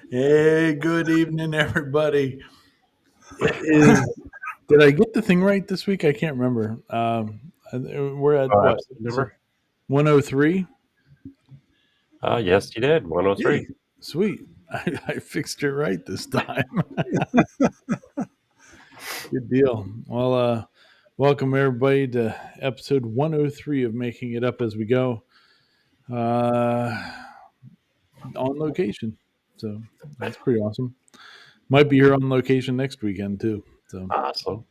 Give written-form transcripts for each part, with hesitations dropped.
Hey, good evening, everybody. Did I get the thing right this week? I can't remember. We're at what? Episode number? 103? Yes, you did. 103. Hey, sweet. I fixed it right this time. Good deal. Well, welcome everybody to episode 103 of Making It Up As We Go on location. So that's pretty awesome. Might be here on location next weekend too. So Awesome.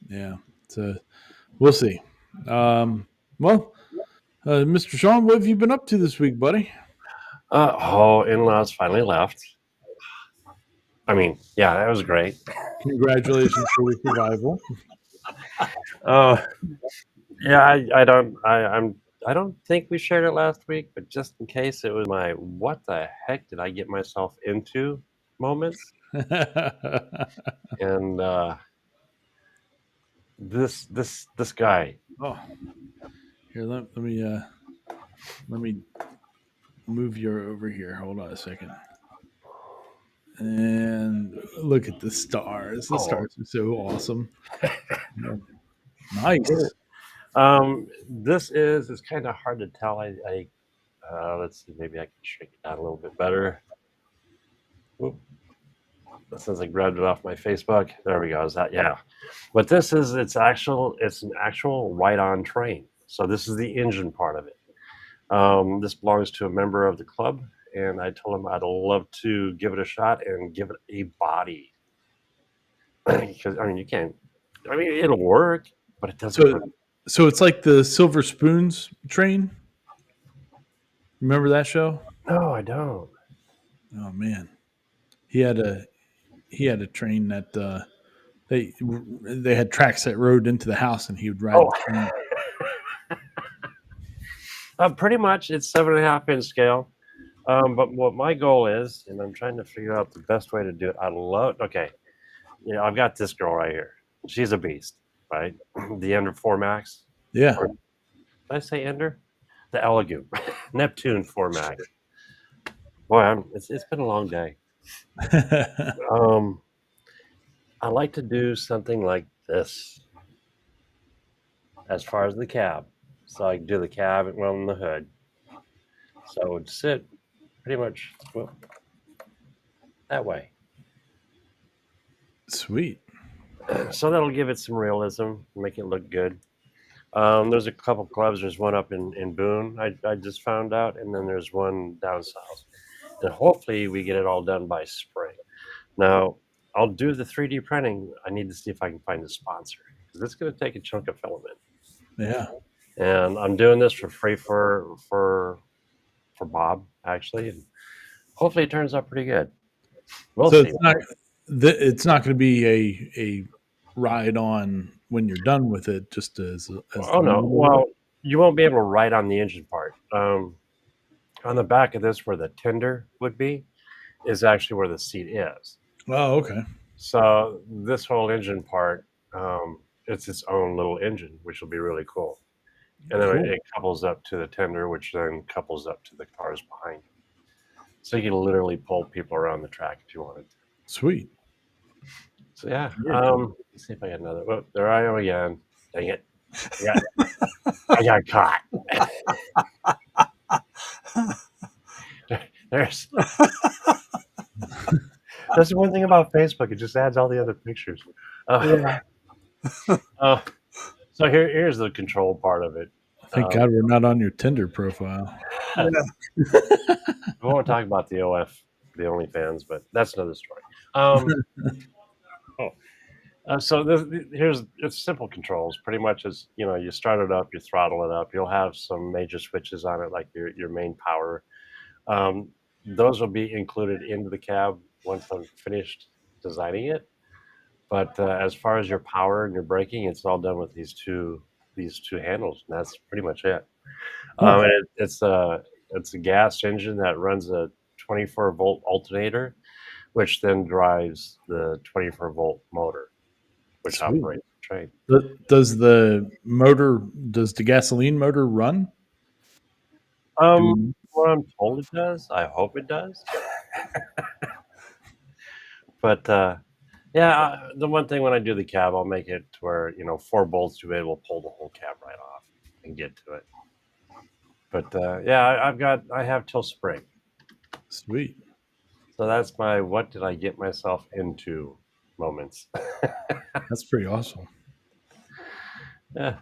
yeah, so we'll see. Well, Mr. Sean, what have you been up to this week, buddy? In-laws finally left. I mean, yeah, that was great. Congratulations for the survival. Yeah, I don't think we shared it last week, but just in case, it was my "what the heck did I get myself into" moments. And this guy. Oh, here let me move you over here. Hold on a second. And look at the stars. The stars are so awesome. Nice. It's kind of hard to tell. Let's see, maybe I can shrink it down a little bit better. Whoop. Since I grabbed it off my Facebook, there we go. Is that, yeah? But this is it's an actual ride-on train. So this is the engine part of it. This belongs to a member of the club, and I told him I'd love to give it a shot and give it a body. Because I mean, you can't. I mean, it'll work, but it doesn't. So it's like the Silver Spoons train. Remember that show? No, I don't. Oh man, he had a train that they had tracks that rode into the house, and he would ride the train. Pretty much, it's 7.5-inch scale. But what my goal is, and I'm trying to figure out the best way to do it. I've got this girl right here. She's a beast, right? The Ender 4 Max. Yeah. Did I say Ender? The Elegoo. Neptune 4 Max. Boy, it's been a long day. I like to do something like this as far as the cab. So I can do the cab and run the hood. So it would sit pretty much that way. Sweet. So that'll give it some realism, make it look good. There's a couple clubs. There's one up in Boone, I just found out, and then there's one down south. And hopefully we get it all done by spring. Now, I'll do the 3D printing. I need to see if I can find a sponsor, because it's going to take a chunk of filament. Yeah. And I'm doing this for free for Bob, actually. And hopefully it turns out pretty good. We'll see. It's not going to be a ride on when you're done with it, just as no. Well, you won't be able to ride on the engine part. On the back of this, where the tender would be, is actually where the seat is. Oh, okay. So this whole engine part, it's its own little engine, which will be really cool. And then it couples up to the tender, which then couples up to the cars behind. So you can literally pull people around the track if you wanted to. Sweet. So yeah, let's see if I got another. Oh, there I am again. Dang it! I got caught. There's that's the one thing about Facebook; it just adds all the other pictures. So here's the control part of it. Thank God we're not on your Tinder profile. I won't talk about the OnlyFans, but that's another story. So it's simple controls. Pretty much as you start it up, you throttle it up. You'll have some major switches on it, like your main power. Those will be included into the cab once I'm finished designing it. But as far as your power and your braking, it's all done with these two handles, and that's pretty much it. It's a gas engine that runs a 24-volt alternator, which then drives the 24-volt motor, which operates the train. Does the gasoline motor run? what I'm told it does. I hope it does. But yeah, the one thing when I do the cab, I'll make it to where 4 bolts to be able to pull the whole cab right off and get to it. But yeah, I have till spring. Sweet. So that's my what did I get myself into moments. That's pretty awesome. Yeah.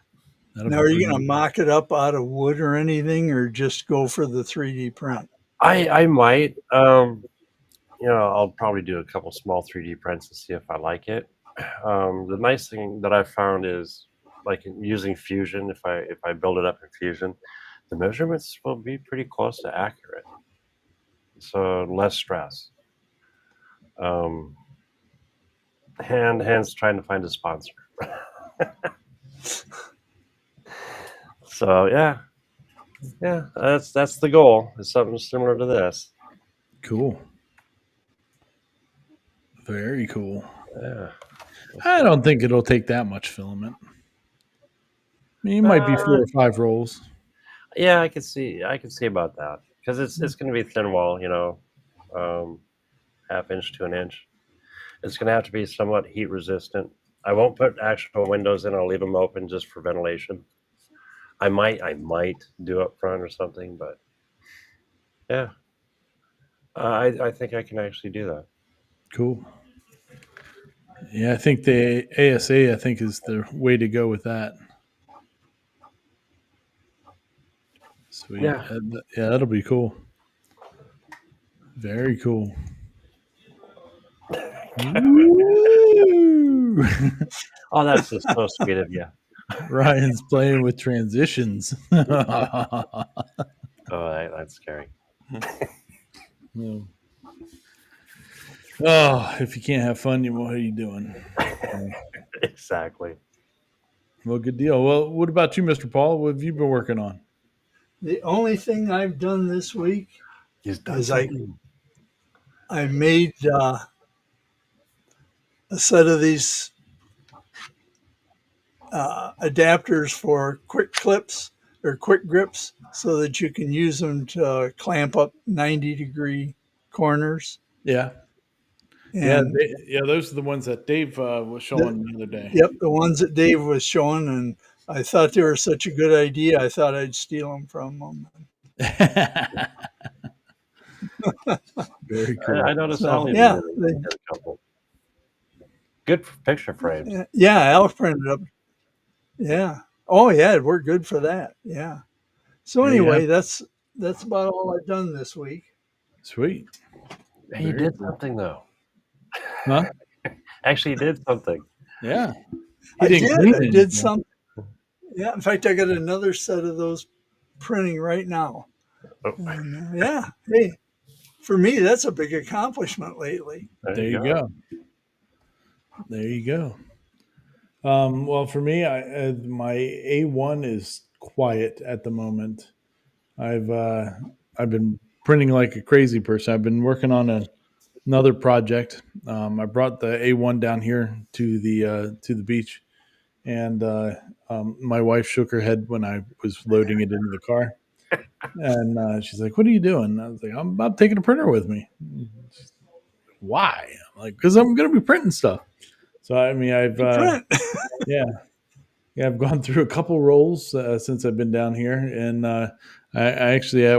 That'll Now, be are you pretty going to mock it up out of wood or anything, or just go for the 3D print? I might. I'll probably do a couple small 3D prints to see if I like it. The nice thing that I found is like using Fusion. If I build it up in Fusion, the measurements will be pretty close to accurate. So less stress. Hands trying to find a sponsor. So yeah, that's the goal. It's something similar to this. cool. Very cool. Yeah. I don't think it'll take that much filament. I mean, it might be 4 or 5 rolls. Yeah, I can see about that because it's going to be thin wall, half inch to an inch. It's going to have to be somewhat heat resistant. I won't put actual windows in. I'll leave them open just for ventilation. I might do up front or something, but yeah, I think I can actually do that. Cool. Yeah, I think the ASA is the way to go with that. Sweet. Yeah. Yeah, that'll be cool. Very cool. Woo! Oh, that's just so sweet of you. Ryan's playing with transitions. Oh, that's scary. No. Oh, if you can't have fun, what are you doing? Exactly. Well, good deal. Well, what about you, Mr. Paul? What have you been working on? The only thing I've done this week He's done is something. I made a set of these adapters for quick clips or quick grips so that you can use them to clamp up 90-degree corners. Yeah. And Yeah, those are the ones that Dave was showing the other day. yep, the ones that Dave was showing, and I thought they were such a good idea. I thought I'd steal them from him. Very cool. I noticed So, Allie yeah, did a couple. Good picture frames. yeah, Al printed up. Yeah. Oh, yeah, it worked good for that. Yeah. So anyway, that's about all I've done this week. Sweet. Hey, you did something though. Huh? Actually, you did something. Yeah. I did something. Yeah. In fact, I got another set of those printing right now. Oh. And, yeah. Hey, for me, that's a big accomplishment lately. There you go. There you go. Well, for me, my A1 is quiet at the moment. I've been printing like a crazy person. I've been working on another project. I brought the A1 down here to the beach, and my wife shook her head when I was loading it into the car, and she's like, "What are you doing?" I was like, "I'm taking a printer with me." Why? I'm like, because I'm going to be printing stuff. So I mean, yeah. Yeah, I've gone through a couple rolls since I've been down here, and I actually I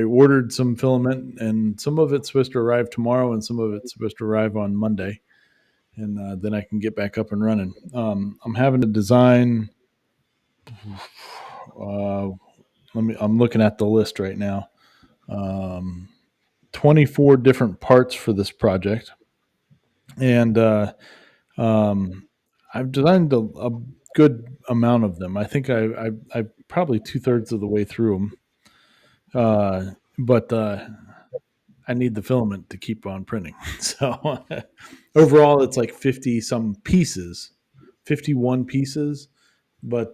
ordered some filament, and some of it's supposed to arrive tomorrow, and some of it's supposed to arrive on Monday, and then I can get back up and running. I'm having to design. I'm looking at the list right now. 24 different parts for this project, and I've designed a good amount of them. I think I probably 2/3 of the way through them, but I need the filament to keep on printing. So overall, it's like 50 some pieces, 51 pieces, but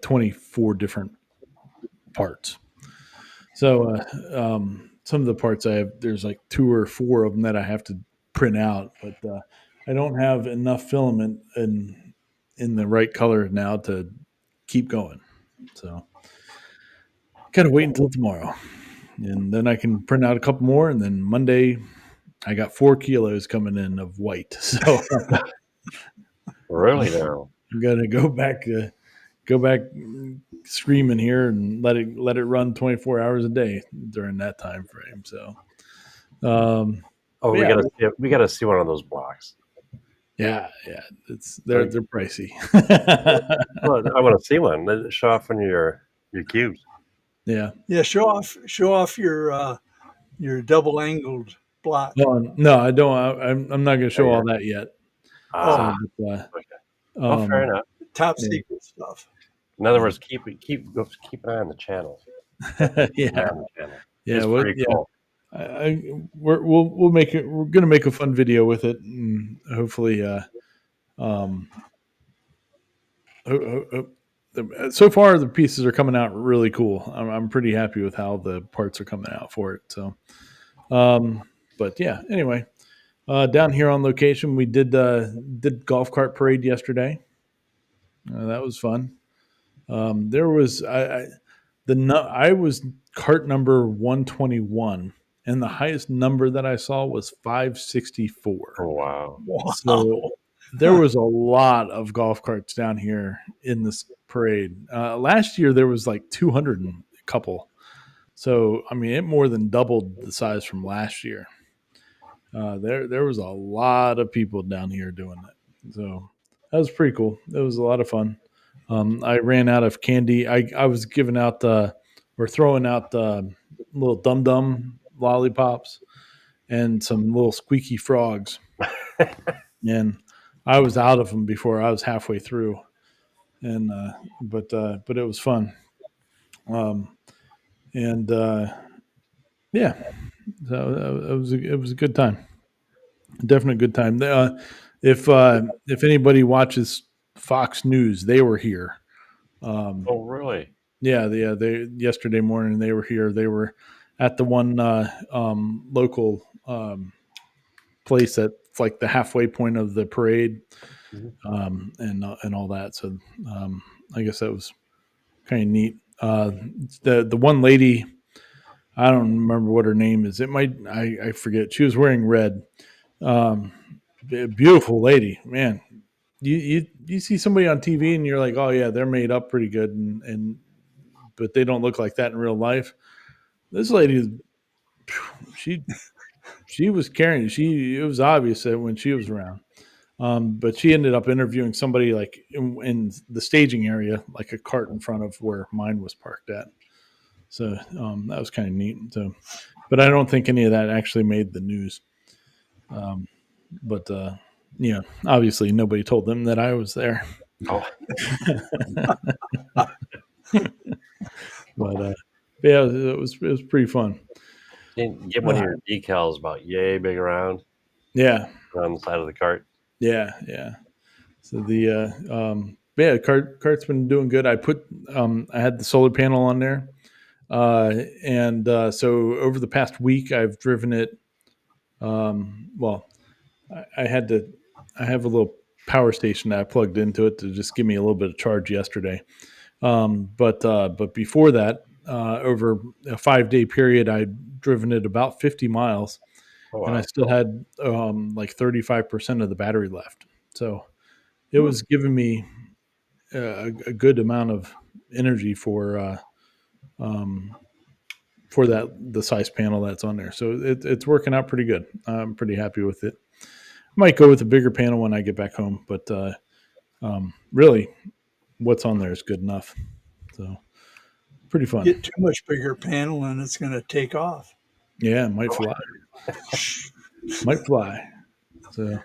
24 different parts. So some of the parts I have, there's like 2 or 4 of them that I have to print out, but I don't have enough filament in the right color now to keep going. So Gotta wait until tomorrow, and then I can print out a couple more, and then Monday I got 4 kilos coming in of white. So Really now? I'm gonna go back screaming here and let it run 24 hours a day during that time frame. So, Oh, yeah, we gotta see one of those blocks. yeah, they're pricey. Well, I want to see one. Let- Show off one of your cubes. Yeah. Yeah, show off your double angled block. No, I don't. I'm not going to show yeah. all that yet. Ah, So, but, okay. Oh, fair enough. Top yeah. secret stuff. In other words, keep an eye on the channel. Keep an eye Yeah, on the channel. yeah. It's What? pretty Yeah. cool. We'll make it. We're going to make a fun video with it, and hopefully, um, so far the pieces are coming out really cool. I'm pretty happy with how the parts are coming out for it. So, but yeah. Anyway, down here on location, we did golf cart parade yesterday. That was fun. There was I was cart number 121, and the highest number that I saw was 564. Oh, wow. Wow. So there was a lot of golf carts down here in this parade. Last year there was like 200 and a couple. So I mean, it more than doubled the size from last year. There was a lot of people down here doing it. So that was pretty cool. It was a lot of fun. I ran out of candy. I was giving out or throwing out little dum dum lollipops and some little squeaky frogs, and I was out of them before I was halfway through. And but it was fun. Um, and yeah, so it was a good time. Definitely a good time. If anybody watches Fox News, they were here. Oh, really? Yeah, they yesterday morning they were here. They were at the one local place that's like the halfway point of the parade, Mhm. and all that. So I guess that was kind of neat. The one lady, I don't remember what her name is. It might I forget. She was wearing red. Um, Beautiful lady, man. You see somebody on TV and you're like, oh yeah, they're made up pretty good, and but they don't look like that in real life. This lady, she she was carrying. It was obvious that when she was around. But she ended up interviewing somebody like in the staging area, like a cart in front of where mine was parked at. So that was kind of neat. So, but I don't think any of that actually made the news. But obviously nobody told them that I was there. Oh, But yeah, it was pretty fun. get one of your decals about yay big around Yeah, on the side of the cart. yeah. So cart's been doing good. I had the solar panel on there, and so over the past week I've driven it. Well, I had to. I have a little power station that I plugged into it to just give me a little bit of charge yesterday. But before that, over a 5 day period, I'd driven it about 50 miles, Oh, and I wow. still had like 35% of the battery left. So it was giving me a good amount of energy for the size panel that's on there. So it's working out pretty good. I'm pretty happy with it. Might go with a bigger panel when I get back home, but really, what's on there is good enough. So pretty fun. Get too much bigger panel and it's going to take off. Yeah, it might fly. Might fly. So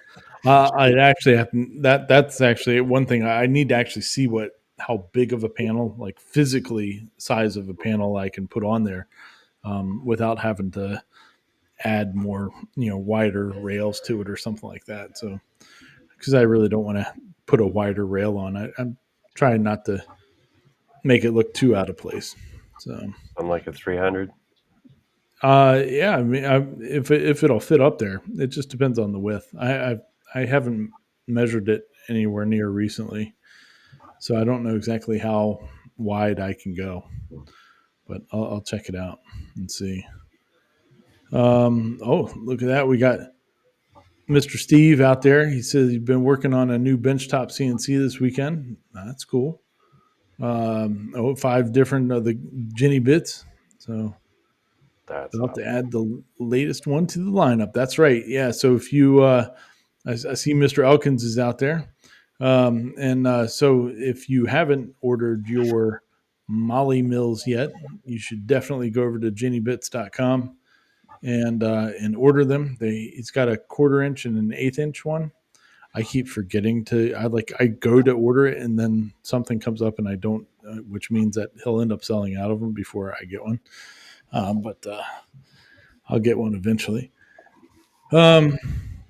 I actually have that's actually one thing I need to actually see how big of a panel, like physically size of a panel I can put on there without having to add more, wider rails to it or something like that. So because I really don't want to put a wider rail on. I'm trying not to make it look too out of place. So On like a 300. yeah, I mean, if it'll fit up there, it just depends on the width. I haven't measured it anywhere near recently, so I don't know exactly how wide I can go. but I'll check it out and see. Oh, look at that. We got Mr. Steve out there. He says he's been working on a new benchtop CNC this weekend. That's cool. 5 different of the Jennie Bits. So That's I'll have to add the latest one to the lineup. That's right. Yeah. So if you, I see Mr. Elkins is out there. So if you haven't ordered your Molly Mills yet, you should definitely go over to jenniebits.com and order them. It's got a 1/4 inch and an 1/8 inch one. I keep forgetting I go to order it and then something comes up and I don't, which means that he'll end up selling out of them before I get one. But I'll get one eventually. But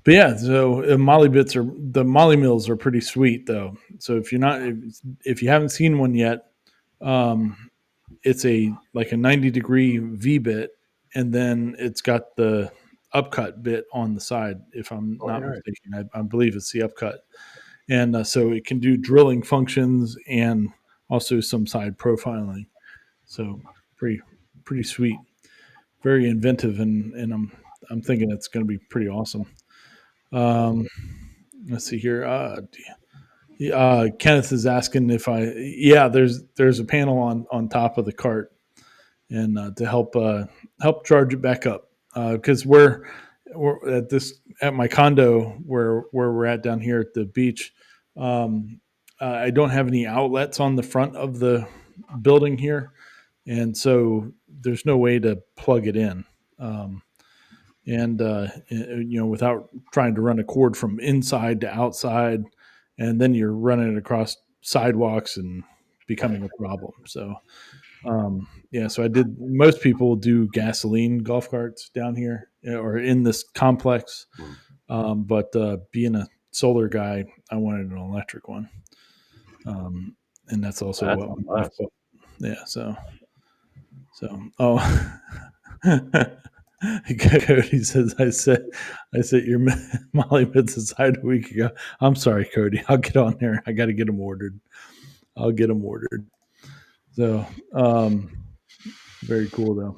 yeah, so the Molly Mills are pretty sweet though. So if you haven't seen one yet, it's like a 90-degree V bit, and then it's got the upcut bit on the side. If I'm not mistaken, I believe it's the upcut, and so it can do drilling functions and also some side profiling. So pretty sweet, very inventive, and I'm thinking it's going to be pretty awesome. Let's see here. Kenneth is asking if there's a panel on top of the cart, and to help charge it back up, because we're at my condo where we're at down here at the beach. I don't have any outlets on the front of the building here, and so there's no way to plug it in. Without trying to run a cord from inside to outside, and then you're running it across sidewalks and becoming a problem. So, so most people do gasoline golf carts down here or in this complex. But being a solar guy, I wanted an electric one. And that's also what yeah. So, Cody says, I said your Molly Bits aside a week ago. I'm sorry, Cody. I'll get on there. I got to get them ordered. I'll get them ordered. So, very cool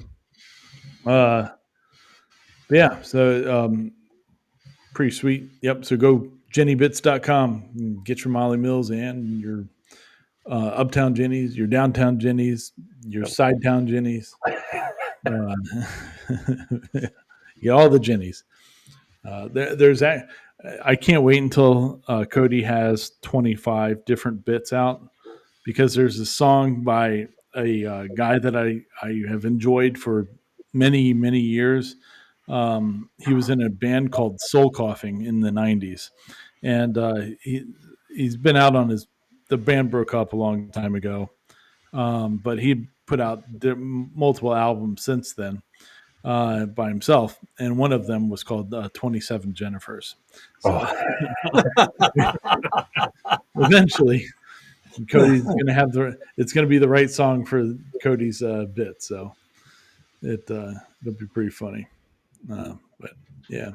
though. Yeah. So, pretty sweet. Yep. So go jenniebits.com, get your Molly Mills and your uptown Jennies, your downtown Jennies, your side town Jennies. Yeah, all the Jennies. There's that. I can't wait until Cody has 25 different bits out, because there's a song by a guy that I have enjoyed for many, many years. He was in a band called Soul Coughing in the 90s. And he's been out on the band broke up a long time ago. But he put out multiple albums since then by himself. And one of them was called 27 Jennifers. So eventually Cody's going to have it's going to be the right song for Cody's bit. So it'll be pretty funny. But yeah.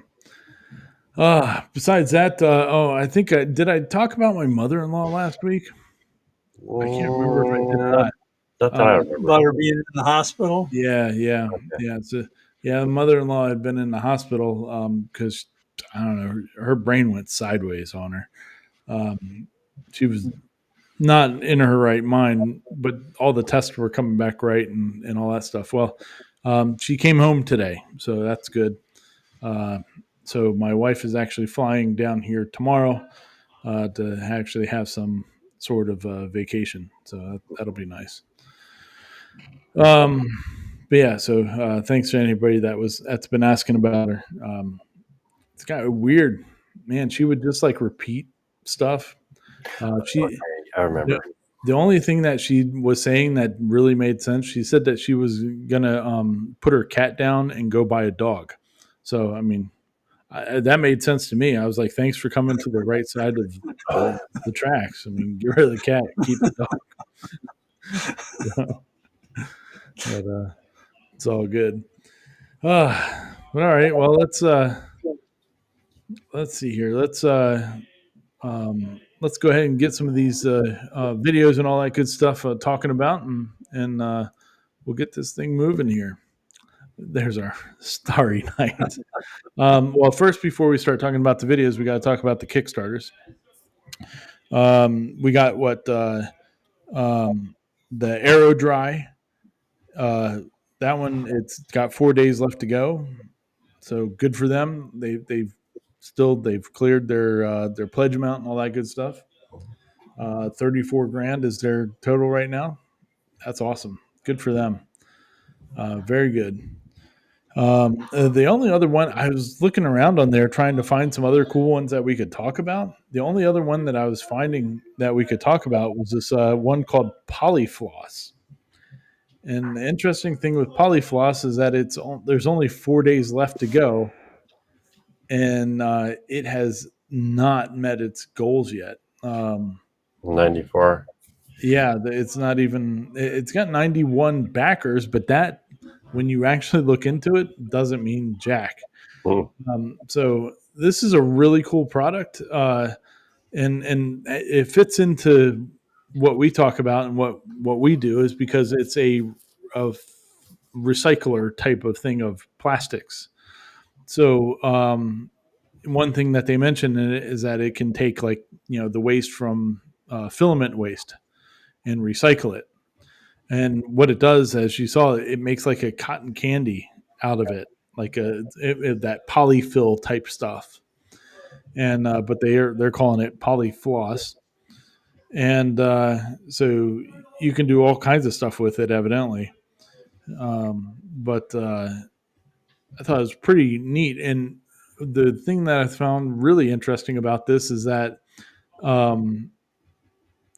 Besides that, I think did I talk about my mother-in-law last week? I can't remember if I did not. That's what I remember. About her being in the hospital. Yeah. Okay. The mother-in-law had been in the hospital because I don't know, her brain went sideways on her. She was not in her right mind, but all the tests were coming back right and all that stuff. Well, she came home today, so that's good. So my wife is actually flying down here tomorrow to actually have some sort of vacation. So that'll be nice. But yeah, so thanks to anybody that's been asking about her. It's kind of weird, man. She would just like repeat stuff. I remember. The only thing that she was saying that really made sense, she said that she was gonna put her cat down and go buy a dog. So I mean, that made sense to me. I was like, thanks for coming to the right side of the tracks. I mean, get rid of the cat, keep the dog. But it's all good. All right. Well, let's see here. Let's go ahead and get some of these videos and all that good stuff talking about, and we'll get this thing moving here. There's our Starry Night. Well, first, before we start talking about the videos, we got to talk about the Kickstarters. We got the Aero Dry. That one, it's got 4 days left to go, so good for them. They've cleared their pledge amount and all that good stuff. 34 grand is their total right now. That's awesome. Good for them. Very good. The only other one, I was looking around on there trying to find some other cool ones that we could talk about. The only other one that I was finding that we could talk about was this one called Polyfloss. And the interesting thing with Polyfloss is that there's only 4 days left to go, and it has not met its goals yet. 94. Yeah, it's not even. It's got 91 backers, but that, when you actually look into it, doesn't mean jack. So this is a really cool product, and it fits into what we talk about and what we do, is because it's a recycler type of thing of plastics. So one thing that they mentioned in it is that it can take, like, the waste from filament waste and recycle it. And what it does, as you saw, it makes like a cotton candy out of it, like that polyfill type stuff. And but they're calling it Polyfloss. And so you can do all kinds of stuff with it, evidently. But I thought it was pretty neat. And the thing that I found really interesting about this is that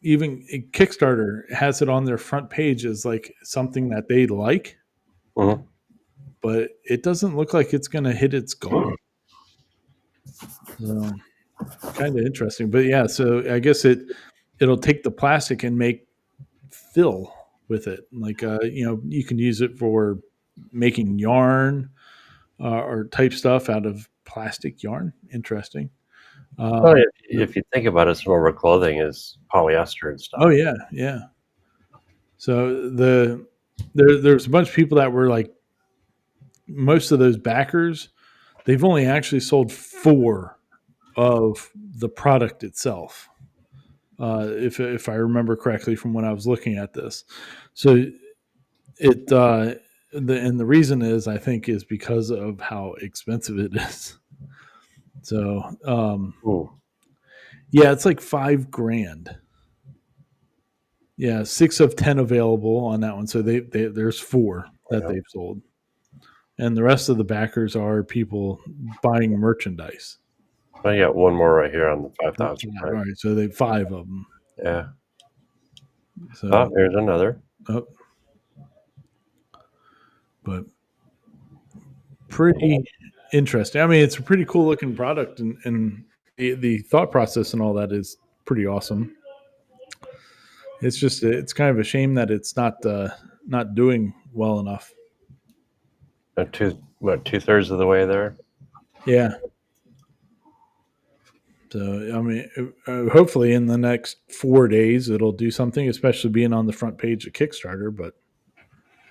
even Kickstarter has it on their front page as like something that they like, but it doesn't look like it's going to hit its goal. So kind of interesting. But yeah, so I guess it'll take the plastic and make fill with it. Like you can use it for making yarn or type stuff out of plastic yarn. Interesting. If you think about it, some of our clothing is polyester and stuff. Oh yeah, yeah. So there's a bunch of people that were like, most of those backers, they've only actually sold 4 of the product itself, if I remember correctly from when I was looking at this. So it the reason is, I think, is because of how expensive it is. So yeah, it's like $5,000. Yeah, 6 of 10 available on that one. So there's 4 that they've sold, and the rest of the backers are people buying merchandise. I got one more right here on the 5,000. All right, so they 5 of them. Yeah. So here's another. But pretty interesting. I mean, it's a pretty cool looking product, and the thought process and all that is pretty awesome. It's just, it's kind of a shame that it's not doing well enough. 2/3 of the way there? Yeah. So, I mean, hopefully in the next 4 days it'll do something, especially being on the front page of Kickstarter, but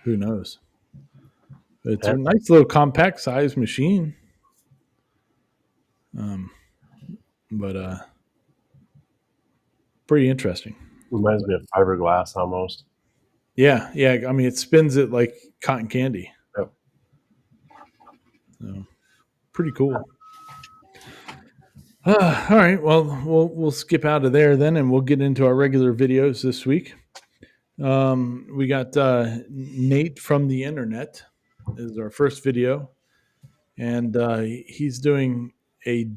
who knows? It's a nice little compact size machine. But pretty interesting. Reminds me of fiberglass almost. Yeah. I mean, it spins it like cotton candy. Yep. So, pretty cool. All right. Well, we'll skip out of there then, and we'll get into our regular videos this week. We got Nate from the internet is our first video, and he's doing a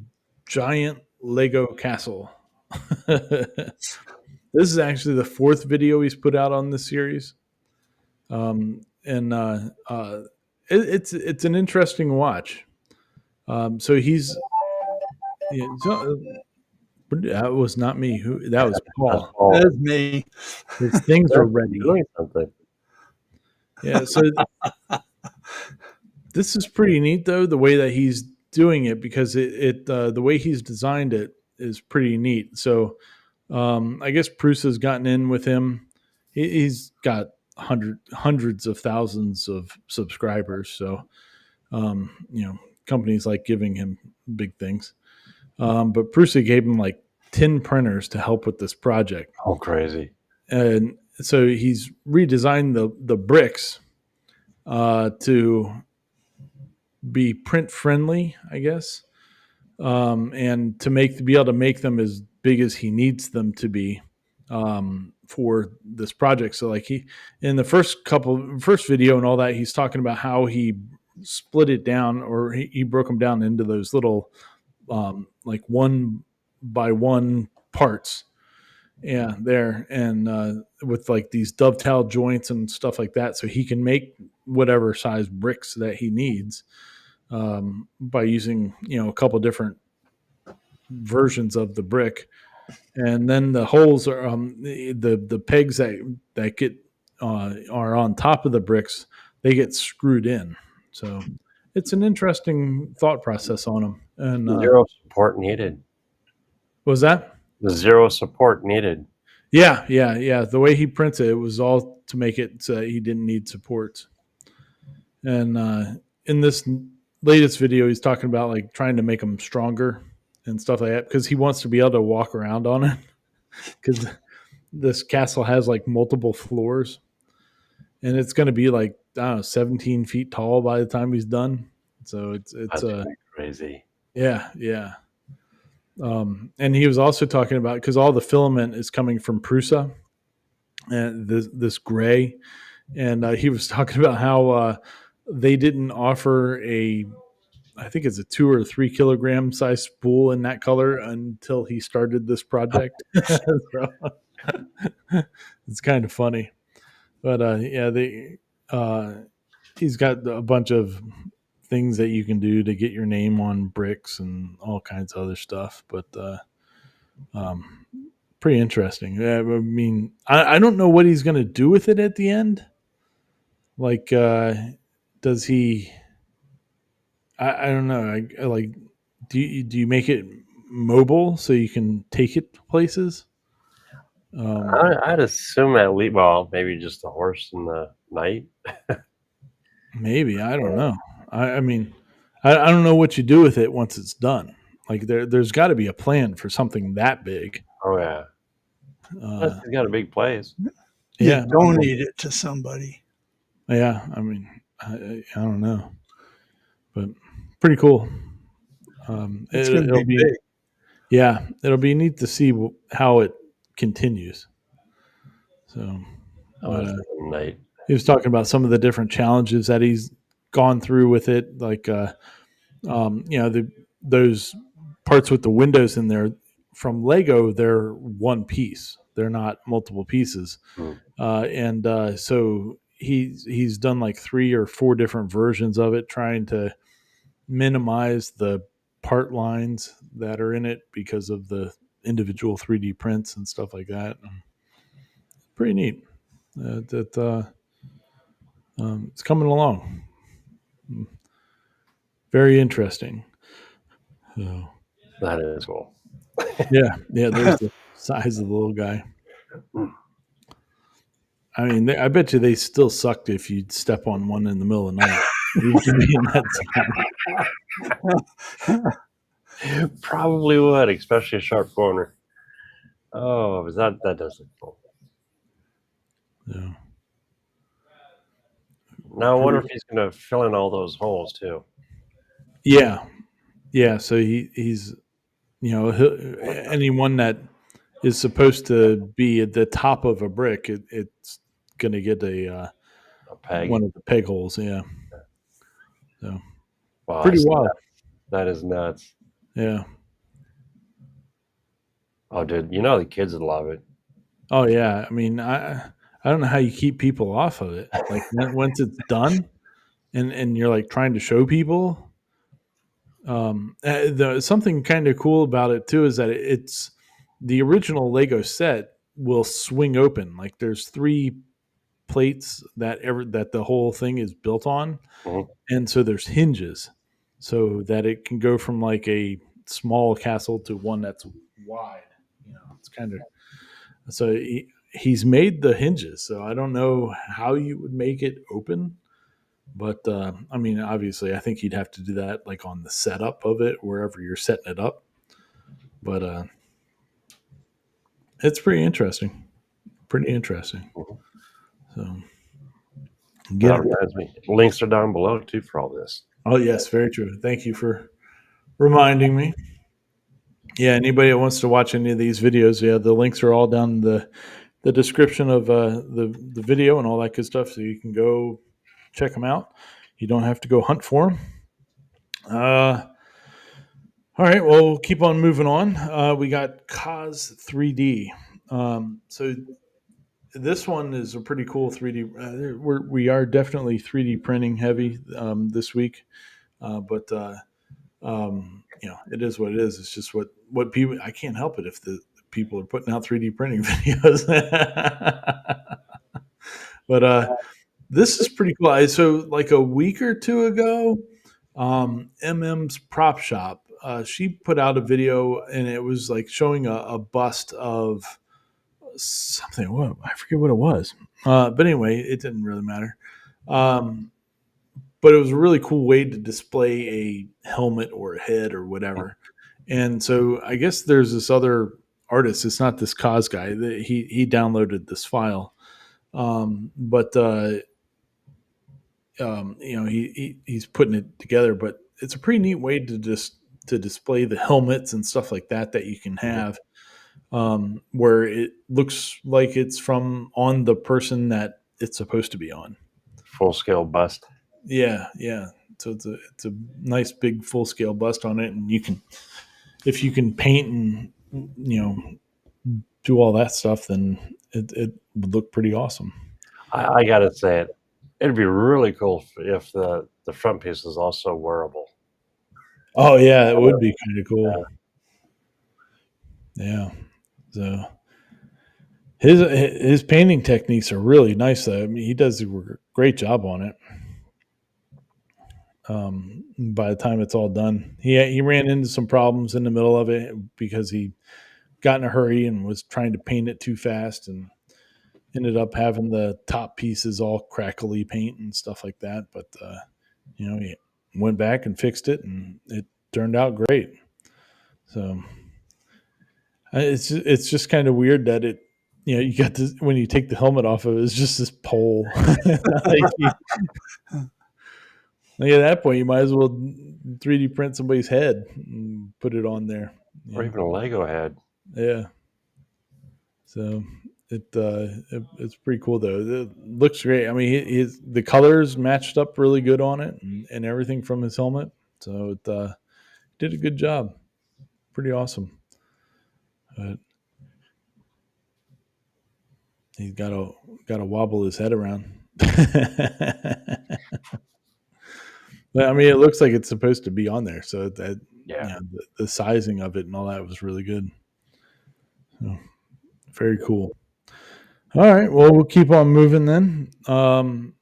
giant Lego castle. This is actually the 4th video he's put out on this series, and it's an interesting watch. So he's. That was not me. That was Paul. That is me. His things are ready. Doing something. Yeah. So this is pretty neat, though, the way that he's doing it, because the way he's designed it is pretty neat. So I guess Bruce has gotten in with him. He's got hundreds of thousands of subscribers. So, companies like giving him big things. But Prusa gave him like 10 printers to help with this project. Oh, crazy. And so he's redesigned the bricks to be print friendly, I guess, and to be able to make them as big as he needs them to be for this project. So like in the first video and all that, he's talking about how he split it down, or he broke them down into those little like one by one parts. Yeah, there, and with like these dovetail joints and stuff like that, so he can make whatever size bricks that he needs by using a couple different versions of the brick. And then the holes are the pegs that get are on top of the bricks. They get screwed in. So it's an interesting thought process on them. And Zero support needed. what was that? The zero support needed. Yeah. The way he prints it was all to make it so he didn't need supports. And in this latest video, he's talking about like trying to make them stronger and stuff like that because he wants to be able to walk around on it. Because this castle has like multiple floors, and it's going to be like 17 feet tall by the time he's done. So it's crazy. Yeah. And he was also talking about, because all the filament is coming from Prusa and this gray, and he was talking about how they didn't offer I think it's a 2 or 3 kilogram size spool in that color until he started this project. So, it's kind of funny, but he's got a bunch of things that you can do to get your name on bricks and all kinds of other stuff. But pretty interesting. I mean, I don't know what he's going to do with it at the end. Like, does he? I don't know. Do you make it mobile so you can take it places? I'd assume at least, well, maybe just a horse in the night. Maybe, I don't know. I mean, I don't know what you do with it once it's done. Like there's got to be a plan for something that big. Oh yeah, he's got a big place. Yeah, donate it to somebody. Yeah, I mean, I don't know, but pretty cool. It'll be big. Yeah, it'll be neat to see how it continues. So, night. He was talking about some of the different challenges that he's gone through with it, like those parts with the windows in there from Lego. They're one piece; they're not multiple pieces, so he's done like 3 or 4 different versions of it, trying to minimize the part lines that are in it because of the individual 3D prints and stuff like that. Pretty neat. It's coming along. Very interesting. So, that is cool. yeah. There's the size of the little guy. I mean, I bet you they still sucked if you'd step on one in the middle of the night. Probably would, especially a sharp corner. Oh, that does look cool. Yeah. Now I wonder if he's going to fill in all those holes too. Yeah. So he's anyone that is supposed to be at the top of a brick, it's going to get a peg. One of the peg holes. Yeah. So pretty wild. That is nuts. Yeah. Oh, dude, the kids would love it. Oh yeah. I mean, I don't know how you keep people off of it. Like once it's done, and you're like trying to show people. Something kind of cool about it too is that it's the original Lego set will swing open. Like there's 3 plates that the whole thing is built on, and so there's hinges, so that it can go from like a small castle to one that's wide. It's kind of so he's made the hinges, so I don't know how you would make it open. But I mean, obviously, I think you'd have to do that like on the setup of it, wherever you're setting it up. But it's pretty interesting. Pretty interesting. So get That it. reminds me. Links are down below too for all this. Oh yes, very true. Thank you for reminding me. Yeah, anybody that wants to watch any of these videos, yeah, the links are all down in the description of the video and all that good stuff, so you can go check them out. You don't have to go hunt for them. All right, well, we'll keep on moving on. We got Cause 3D. So this one is a pretty cool 3D. We are definitely 3D printing heavy this week, but it is what it is. It's just what people. I can't help it if the people are putting out 3D printing videos. But this is pretty cool. So like a week or two ago, MM's Prop Shop, she put out a video and it was like showing a bust of something. What I forget what it was. But anyway, it didn't really matter. But it was a really cool way to display a helmet or a head or whatever. And so I guess there's this other artist. It's not this Cause guy. He downloaded this file, but he's putting it together. But it's a pretty neat way to display the helmets and stuff like that you can have, where it looks like it's from on the person that it's supposed to be on. Full scale bust. Yeah. So it's a nice big full scale bust on it, and if you can paint and do all that stuff, then it would look pretty awesome. I gotta say it. It'd be really cool if the front piece is also wearable. Oh yeah, it would be kind of cool. Yeah. So his painting techniques are really nice though. I mean, he does a great job on it. By the time it's all done, he ran into some problems in the middle of it because he got in a hurry and was trying to paint it too fast and ended up having the top pieces all crackly paint and stuff like that. But he went back and fixed it, and it turned out great. So it's just kind of weird that you got this when you take the helmet off of it, it's just this pole. Like at that point, you might as well 3D print somebody's head and put it on there, or even a Lego head. Yeah. So it's pretty cool though. It looks great. I mean, the colors matched up really good on it, and everything from his helmet. So it did a good job. Pretty awesome. But he's got to wobble his head around. But I mean, it looks like it's supposed to be on there. So that the sizing of it and all that was really good. So very cool. All right. Well, we'll keep on moving then.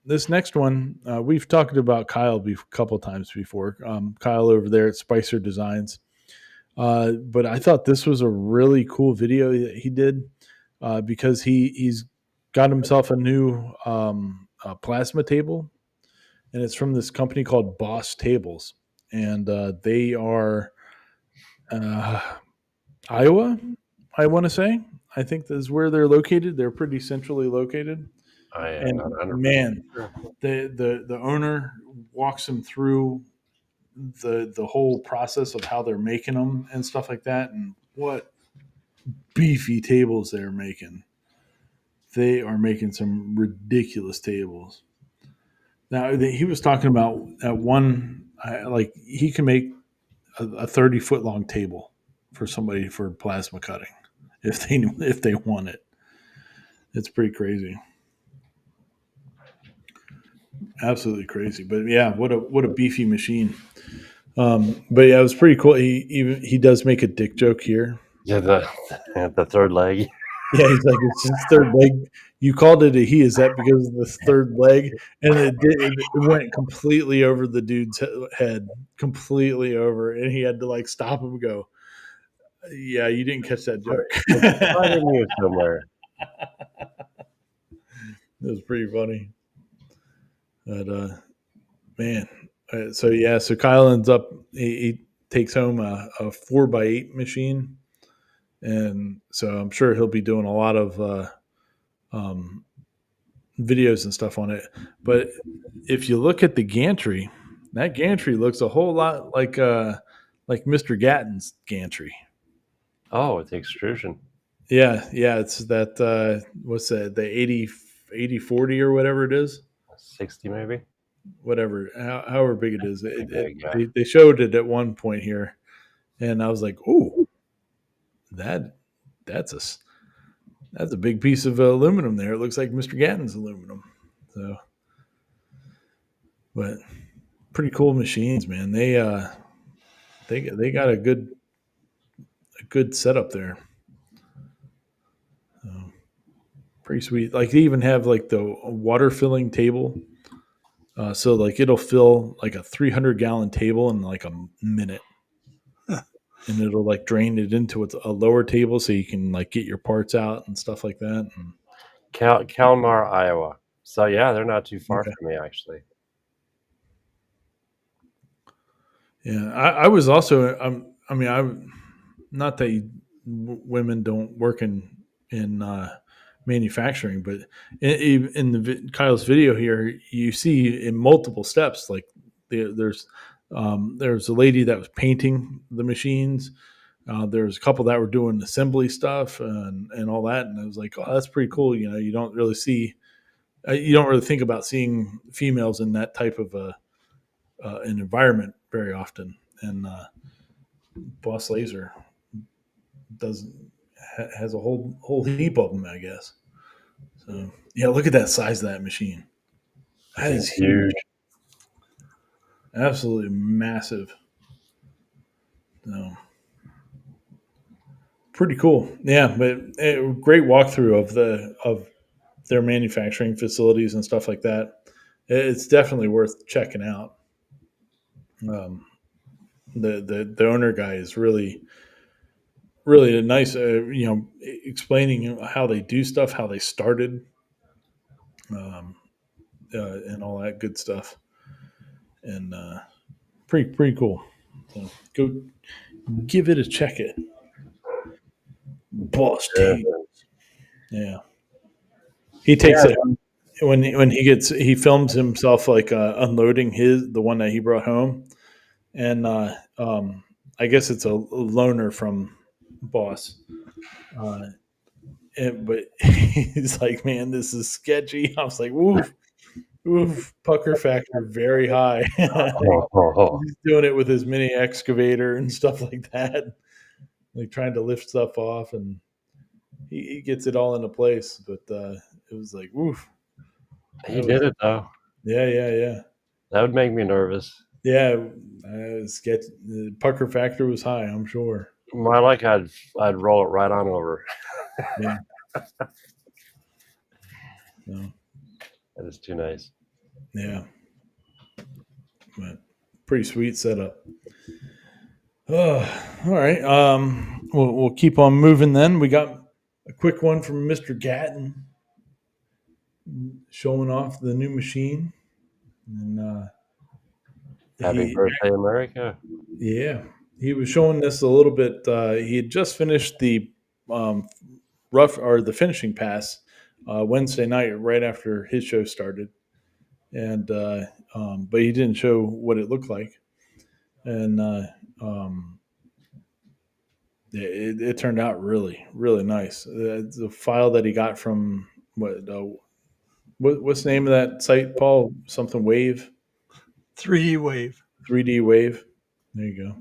This next one, we've talked about Kyle a couple of times before. Kyle over there at Spicer Designs. But I thought this was a really cool video that he did because he's got himself a new plasma table, and it's from this company called Boss Tables, and they are Iowa, I want to say. I think that's where they're located. They're pretty centrally located. And man, the owner walks them through the whole process of how they're making them and stuff like that, and what beefy tables they're making. They are making some ridiculous tables. Now he was talking about at one, like he can make a 30-foot long table for somebody for plasma cutting if they want it. It's pretty crazy. Absolutely crazy. But yeah, what a beefy machine. But yeah, it was pretty cool. He does make a dick joke here. Yeah, the third leg. Yeah, he's like, it's his third leg. You called it a he. Is that because of the third leg? And it went completely over the dude's head, completely over, and he had to like stop him and go, "Yeah, you didn't catch that joke." I didn't hear somewhere. It was pretty funny. But man, so yeah, so Kyle ends up he takes home a 4x8 machine, and so I'm sure he'll be doing a lot of um, videos and stuff on it. But if you look at the gantry, that gantry looks a whole lot like Mr. Gatton's gantry. Oh, with the extrusion. Yeah, yeah, it's that what's that, the 80/40 or whatever it is, 60 maybe. whatever, however big it is. Pretty big, yeah. They showed it at one point here, and I was like, oh, that that's that's a big piece of aluminum there. It looks like Mr. Gatton's aluminum. So, but pretty cool machines, man. They got a good setup there. So, pretty sweet. Like they even have like the water filling table. So like it'll fill like a 300-gallon table in like a minute, and it'll like drain it into a lower table so you can like get your parts out and stuff like that. And, Kalmar, Iowa. So yeah, they're not too far okay. from me actually. Yeah, I was also. I mean, I not that women don't work in manufacturing, but in Kyle's video here, you see in multiple steps. Like there's a lady that was painting the machines. There's a couple that were doing assembly stuff and all that, and I was like, oh, that's pretty cool. You know, you don't really see, you don't really think about seeing females in that type of an environment very often. And Boss Laser does has a whole heap of them, I guess. So yeah, look at that size of that machine. That is huge, absolutely massive. So pretty cool. Yeah, but great walkthrough of their manufacturing facilities and stuff like that. It's definitely worth checking out. Um, the owner guy is really a nice, explaining how they do stuff, how they started, um, and all that good stuff, and pretty cool. So go give it a check. It Boss Yeah. T. Yeah, he takes it when he films himself like unloading the one that he brought home, and I guess it's a loaner from Boss. Uh, but he's like, man, this is sketchy. I was like, woof, woof, pucker factor very high. He's doing it with his mini excavator and stuff like that, like trying to lift stuff off, and he gets it all into place. But it was like, woof. He did it though. Yeah. That would make me nervous. Yeah, sketch. The pucker factor was high, I'm sure. More like I'd roll it right on over. Yeah. No. That is too nice. Yeah. But pretty sweet setup. Oh, all right. We'll keep on moving then. We got a quick one from Mr. Gatton showing off the new machine. And Happy birthday, America. Yeah. He was showing this a little bit. He had just finished the the finishing pass Wednesday night, right after his show started. And but he didn't show what it looked like. And it turned out really nice. The file that he got from what's the name of that site, Paul? Something Wave, 3D Wave. 3D Wave. There you go.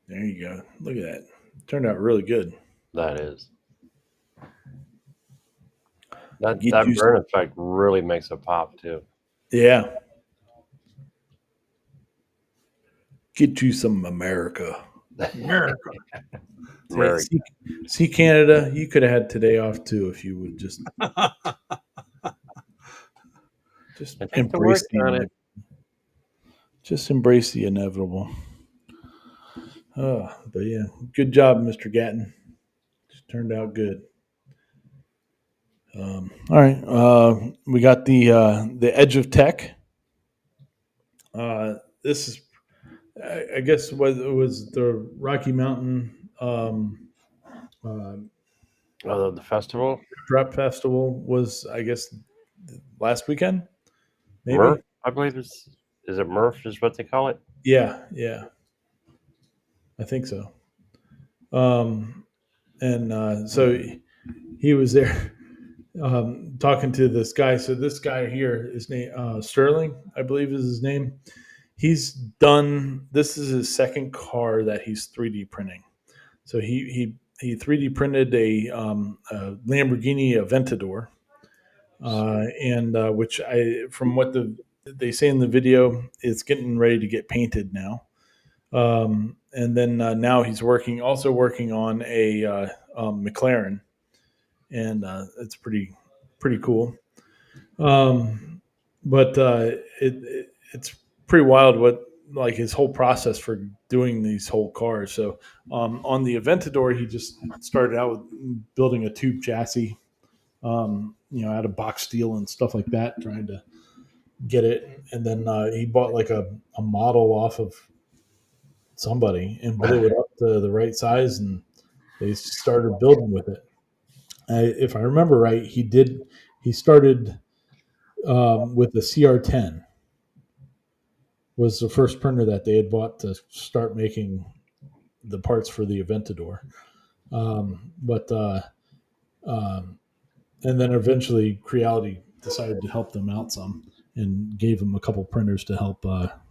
There you go. Look at that. Turned out really good. That is. That burn effect really makes it pop too. Yeah. Get you some America. America. See, Canada, you could have had today off too if you would just embrace the inevitable. Just embrace the inevitable. But yeah, good job, Mr. Gatton. Just turned out good. All right, we got the Edge of Tech. This is, I guess, what it was the Rocky Mountain uh, The festival, Drop Festival was, I guess, last weekend, maybe. Murph, I believe is it Murph is what they call it. Yeah, I think so. And so he was there talking to this guy. So this guy here, his name Sterling, I believe is his name. He's done. This is his second car that he's 3D printing. So he 3D printed a Lamborghini Aventador, and which from what they say in the video, it's getting ready to get painted now. And then now he's also working on a McLaren, and it's pretty cool. But it's pretty wild what like his whole process for doing these whole cars. So on the Aventador, he just started out with building a tube chassis, out of box steel and stuff like that, trying to get it. And then he bought like a model off of somebody and blew it up to the right size, and they started building with it. If I remember right, he started with the CR10 was the first printer that they had bought to start making the parts for the Aventador. And then eventually Creality decided to help them out some and gave him a couple printers to help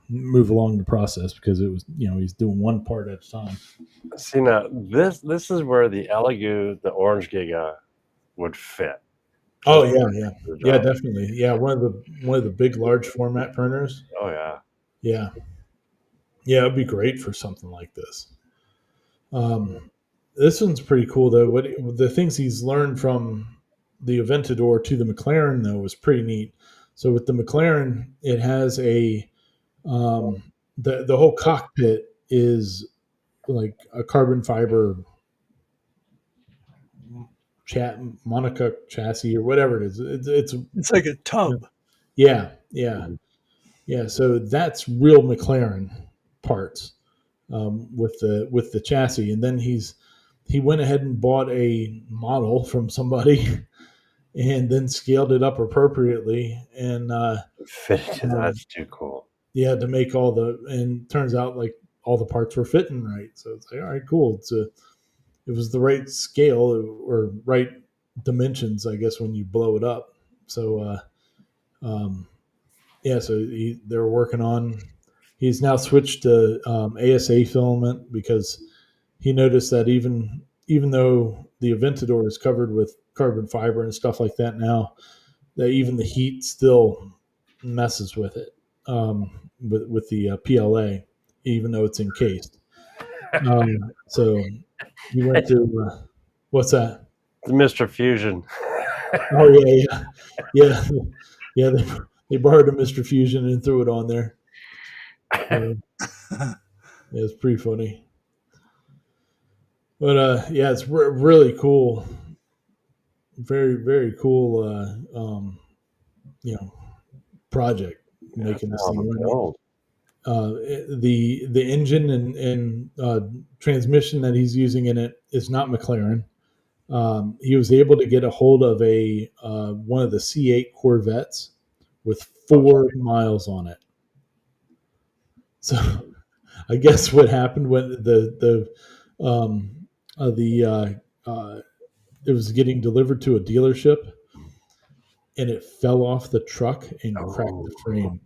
move along the process, because it was, he's doing one part at a time. See, now this is where the Elegoo, the Orange Giga, would fit. Oh yeah, definitely. Yeah, one of the big large format printers. Oh yeah. Yeah, it'd be great for something like this. This one's pretty cool though. The things he's learned from the Aventador to the McLaren though was pretty neat. So with the McLaren, it has the whole cockpit is like a carbon fiber monocoque chassis or whatever it is. It's like a tub. Yeah. So that's real McLaren parts with the chassis, and then he went ahead and bought a model from somebody, and then scaled it up appropriately, and that's too cool. Yeah, to make and turns out like all the parts were fitting right. So it's like, all right, cool. It was the right scale or right dimensions, I guess, when you blow it up. So, so they're working on. He's now switched to ASA filament because he noticed that even though the Aventador is covered with carbon fiber and stuff like that now, that even the heat still messes with it with the PLA, even though it's encased. So he went to what's that? Mr. Fusion. Oh yeah. They borrowed a Mr. Fusion and threw it on there. It's pretty funny. But it's really cool. Very, very cool. Project making this thing run. The engine and transmission that he's using in it is not McLaren. He was able to get a hold of a one of the C8 Corvettes with 4 miles on it. So I guess what happened when it was getting delivered to a dealership, and it fell off the truck and cracked the frame.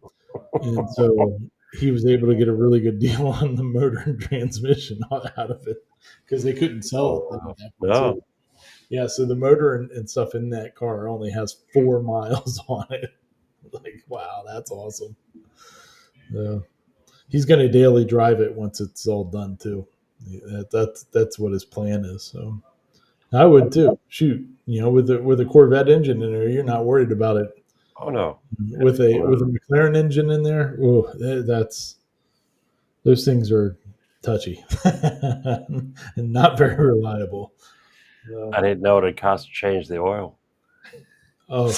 And so he was able to get a really good deal on the motor and transmission out of it, because they couldn't sell it. No. Yeah, so the motor and stuff in that car only has 4 miles on it. Like, wow, that's awesome. He's going to daily drive it once it's all done too. That's what his plan is. So I would too. Shoot, with a Corvette engine in there, you're not worried about it. Oh no. With a McLaren engine in there, those things are touchy and not very reliable. I didn't know it cost to change the oil. Oh,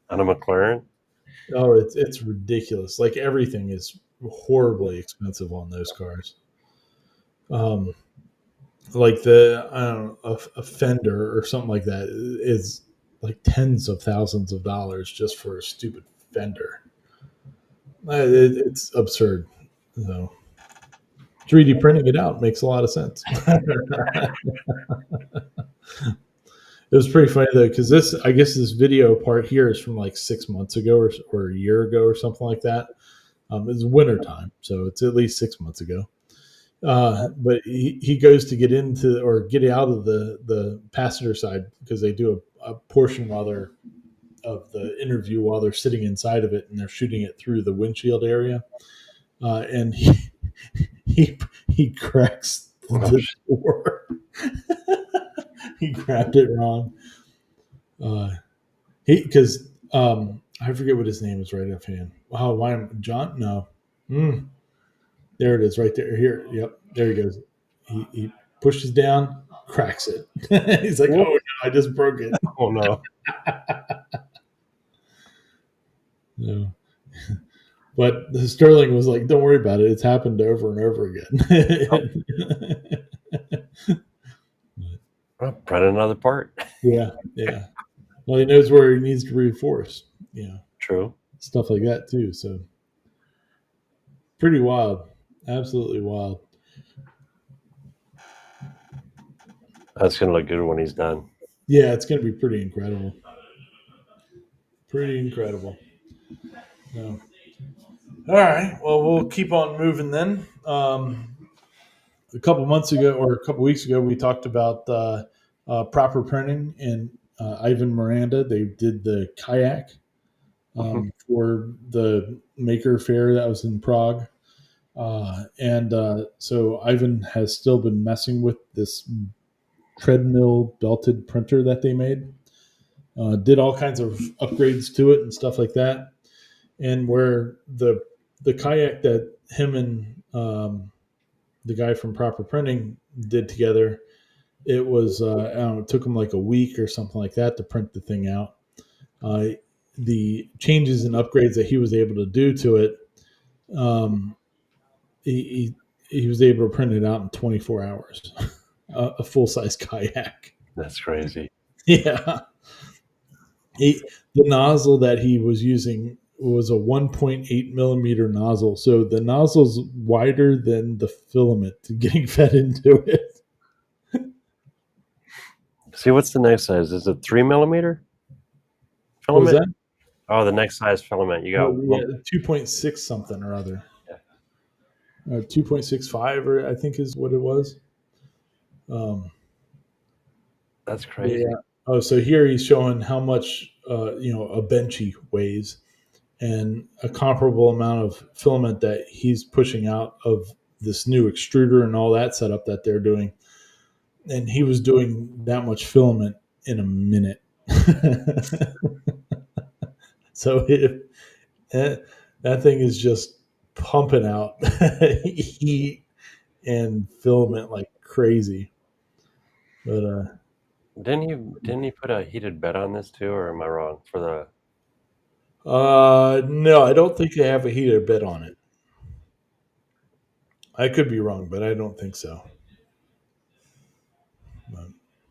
on a McLaren. oh, it's ridiculous. Like everything is horribly expensive on those cars. Um, like the I don't know, a fender or something like that is like tens of thousands of dollars just for a stupid fender. It's absurd. So 3D printing it out makes a lot of sense. It was pretty funny though, because I guess this video part here is from like 6 months ago or a year ago or something like that. It's winter time, so it's at least 6 months ago. But he goes to get into or get out of the passenger side because they do a portion while they're of the interview while they're sitting inside of it and they're shooting it through the windshield area. And he cracks the door. He grabbed it wrong. Because I forget what his name is right offhand. Wow, why am John? No. There it is, right there. Here, yep, there he goes. He pushes down, cracks it. He's like, "Oh no, I just broke it." Oh no! No. But Sterling was like, "Don't worry about it. It's happened over and over again." Well, print another part. Yeah. Well, he knows where he needs to reinforce. True. Stuff like that too. So pretty wild, absolutely wild. That's gonna look good when he's done. Yeah, it's going to be pretty incredible. Pretty incredible. No. All right. Well, we'll keep on moving then. A couple months ago or a couple weeks ago, we talked about proper printing and Ivan Miranda. They did the kayak for the Maker Fair that was in Prague. So Ivan has still been messing with this treadmill belted printer that they made. Did all kinds of upgrades to it and stuff like that. And where the kayak that him and the guy from Proper Printing did together, it was I don't know, it took him like a week or something like that to print the thing out. The changes and upgrades that he was able to do to it, he was able to print it out in 24 hours, a full size kayak. That's crazy. Yeah. The nozzle that he was using was a 1.8 millimeter nozzle. So the nozzle's wider than the filament getting fed into it. See, what's the next size? Is it 3 millimeter What was filament? that? Oh, the next size filament. You got 2.6 something or other. 2.65 or I think is what it was. That's crazy. Yeah. Oh, so here he's showing how much a benchy weighs and a comparable amount of filament that he's pushing out of this new extruder and all that setup that they're doing. And he was doing that much filament in a minute. So that thing is just pumping out heat and filament like crazy. But didn't he put a heated bed on this too, or am I wrong? For the no, I don't think they have a heated bed on it. I could be wrong, but I don't think so.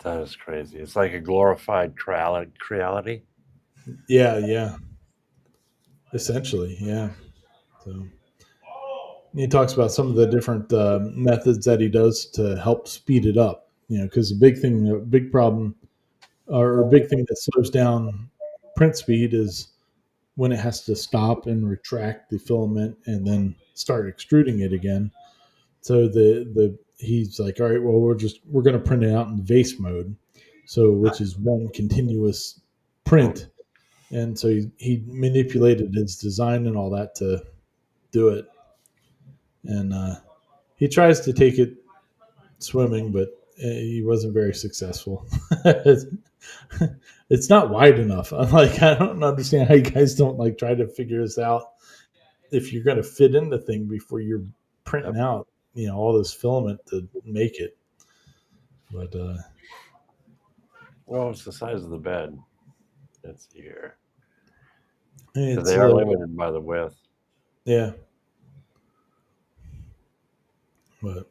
that is crazy. It's like a glorified creality. Yeah. Essentially, yeah. So he talks about some of the different methods that he does to help speed it up. Because a big problem, or a big thing that slows down print speed is when it has to stop and retract the filament and then start extruding it again. So he's like, all right, well, we're going to print it out in vase mode, so which is one continuous print. And so he manipulated his design and all that to do it. And he tries to take it swimming, but he wasn't very successful. It's not wide enough. I'm like, I don't understand how you guys don't like try to figure this out. If you're going to fit in the thing before you're printing out, all this filament to make it. But Well, it's the size of the bed. Let's see here. It's They are limited by the width. Yeah. But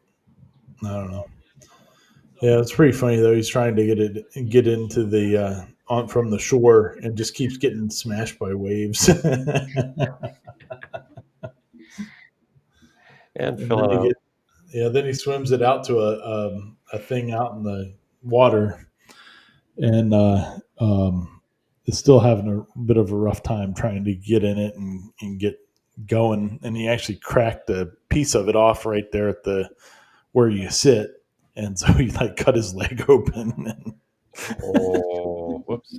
I don't know. Yeah, it's pretty funny though. He's trying to get into the on from the shore and just keeps getting smashed by waves. And And fill then it up. then he swims it out to a thing out in the water, and is still having a bit of a rough time trying to get in it and get going. And he actually cracked a piece of it off right there at the where you sit, and so he like cut his leg open. And Oh, whoops.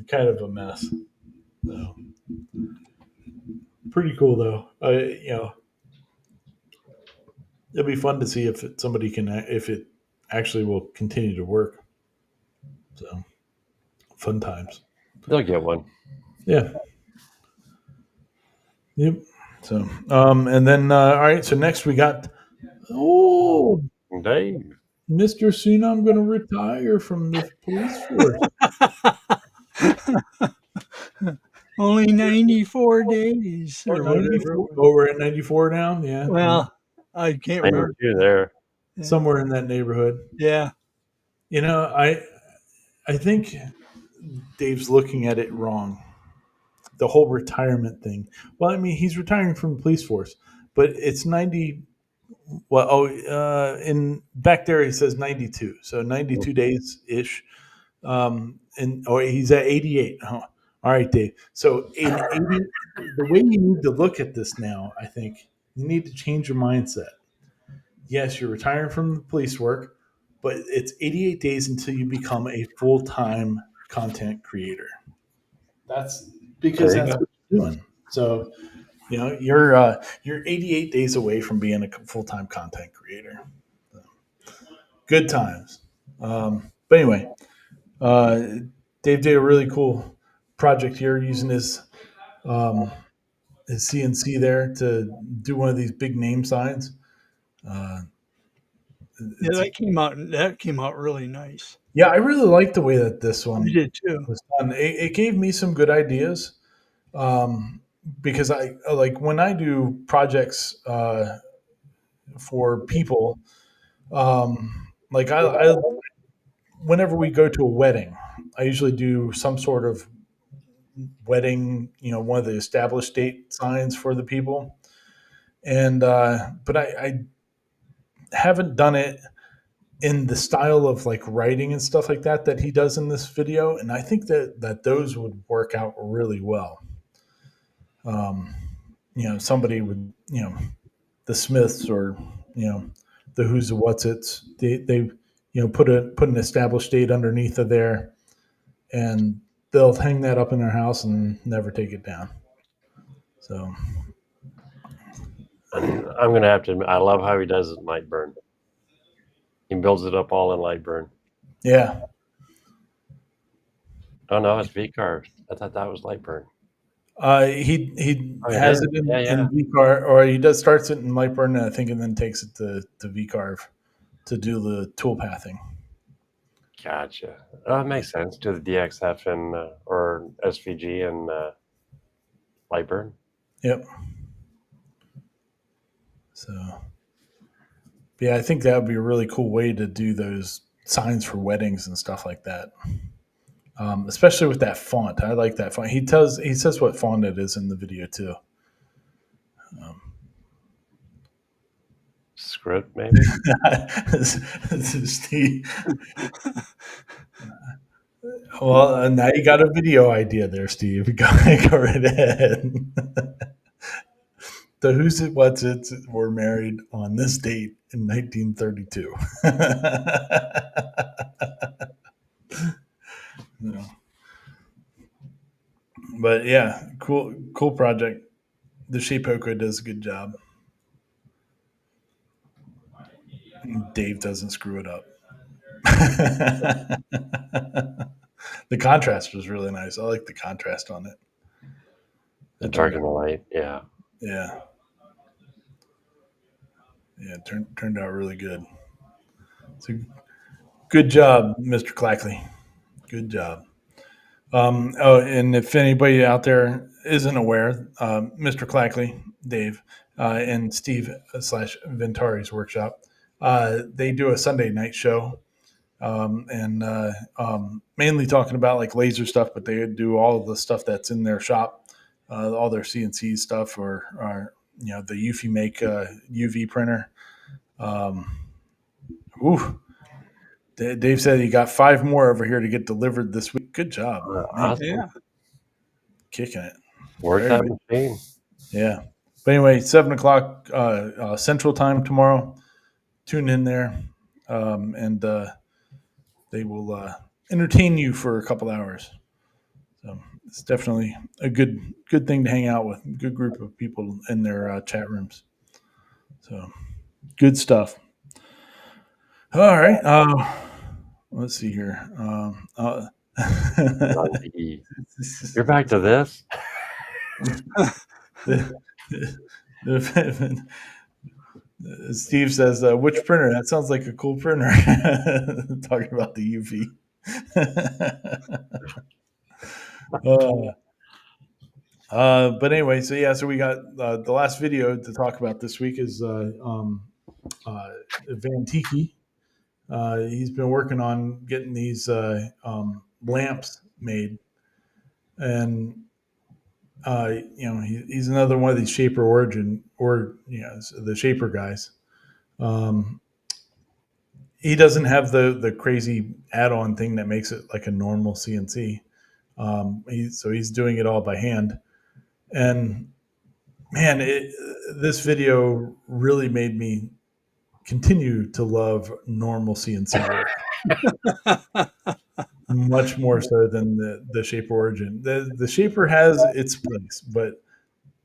kind of a mess. So pretty cool though. It'll be fun to see if somebody can if it actually will continue to work. So fun times. They'll get one. Yeah. Yep. So and then all right. So next we got Dave. Mr. Soon I'm going to retire from the police force. Only 94 days or whatever. We're at 94 now. Yeah. Well, I can't remember. 92 there. Somewhere in that neighborhood. Yeah. I think Dave's looking at it wrong. The whole retirement thing. Well, I mean, he's retiring from the police force, but it's 90. Well, in back there he says 92, so 92 days ish. He's at 88. Oh, all right, Dave. So in 80, the way you need to look at this now, I think you need to change your mindset. Yes, you're retiring from the police work, but it's 88 days until you become a full-time content creator. That's because that's what you're doing. So, you're 88 days away from being a full-time content creator. So, good times. But anyway, Dave did a really cool project here using his CNC there to do one of these big name signs. That came out really nice. Yeah, I really like the way that this one I did too. was done. It gave me some good ideas because I like when I do projects for people. Like I, whenever we go to a wedding, I usually do some sort of wedding. One of the established date signs for the people, and but I haven't done it in the style of like writing and stuff like that he does in this video, and I think that those would work out really well. Somebody would, the Smiths or the Who's and What's It's, they put an established date underneath of there, and they'll hang that up in their house and never take it down. So I'm going to have to admit, I love how he does it in Lightburn. He builds it up all in Lightburn. yeah. Oh, no, it's V-carved. I thought that was Lightburn. He has it in VCarve, or he starts it in Lightburn, I think, and then takes it to VCarve to do the tool pathing. Gotcha. Oh, it makes sense. Do the DXF and or SVG and Lightburn. Yep. So, yeah, I think that would be a really cool way to do those signs for weddings and stuff like that. Especially with that font. I like that font. He says what font it is in the video too. Script, maybe? Steve. Well, now you got a video idea there, Steve. Go right ahead. The Who's It, What's It were married on this date in 1932. But yeah, cool project. The Shapeoko does a good job. Dave doesn't screw it up. The contrast was really nice. I like the contrast on it. The dark and the light, yeah. Yeah. Yeah, it turned out really good. So good job, Mr. Clackley. Good job. And if anybody out there isn't aware, Mr. Clackley, Dave, and Steve slash Ventari's workshop, they do a Sunday night show, and mainly talking about like laser stuff, but they do all of the stuff that's in their shop, all their CNC stuff, or the UFI make UV printer. Ooh, Dave said he got 5 more over here to get delivered this week. Good job, man. Awesome. Yeah. Kicking it. Work Very that good. machine. Yeah. But anyway, 7 o'clock Central Time tomorrow. Tune in there, and they will entertain you for a couple hours. So it's definitely a good thing to hang out with. Good group of people in their chat rooms. So good stuff. All right. Let's see here. You're back to this. Steve says, which printer? That sounds like a cool printer. Talking about the UV. But anyway, so we got the last video to talk about this week is Van Tiki. He's been working on getting these lamps made, and he's another one of these Shaper Origin or the Shaper guys. He doesn't have the crazy add-on thing that makes it like a normal CNC. He's doing it all by hand, and man, this video really made me continue to love normal CNC work. Much more so than the Shaper Origin. The Shaper has its place, but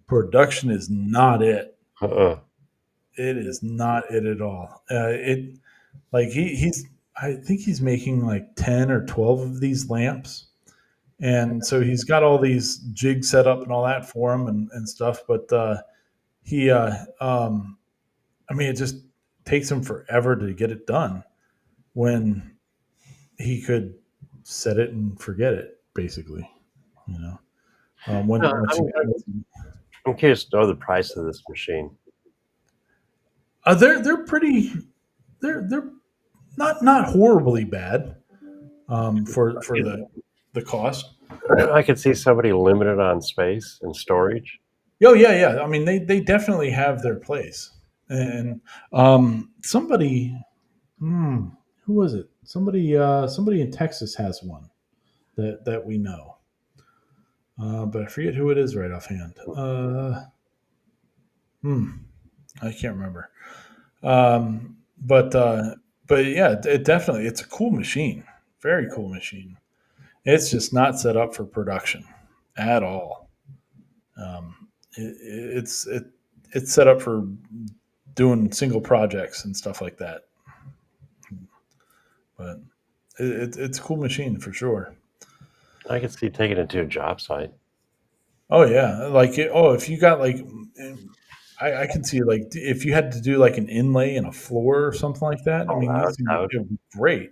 production is not it. It is not it at all. He's I think he's making like 10 or 12 of these lamps. And so he's got all these jigs set up and all that for him and stuff. But it just takes him forever to get it done when he could set it and forget it, basically. I'm curious to know the price of this machine. They're pretty. They're not horribly bad for the cost. I could see somebody limited on space and storage. Oh yeah. I mean, they definitely have their place. And somebody, who was it? Somebody in Texas has one that we know, but I forget who it is right offhand. I can't remember. But yeah, it's a cool machine. Very cool machine. It's just not set up for production at all. It's set up for doing single projects and stuff like that. But it's a cool machine for sure. I could see taking it to a job site. Oh yeah, if you got I can see if you had to do like an inlay in a floor or something like that. Oh, I mean, it would be great.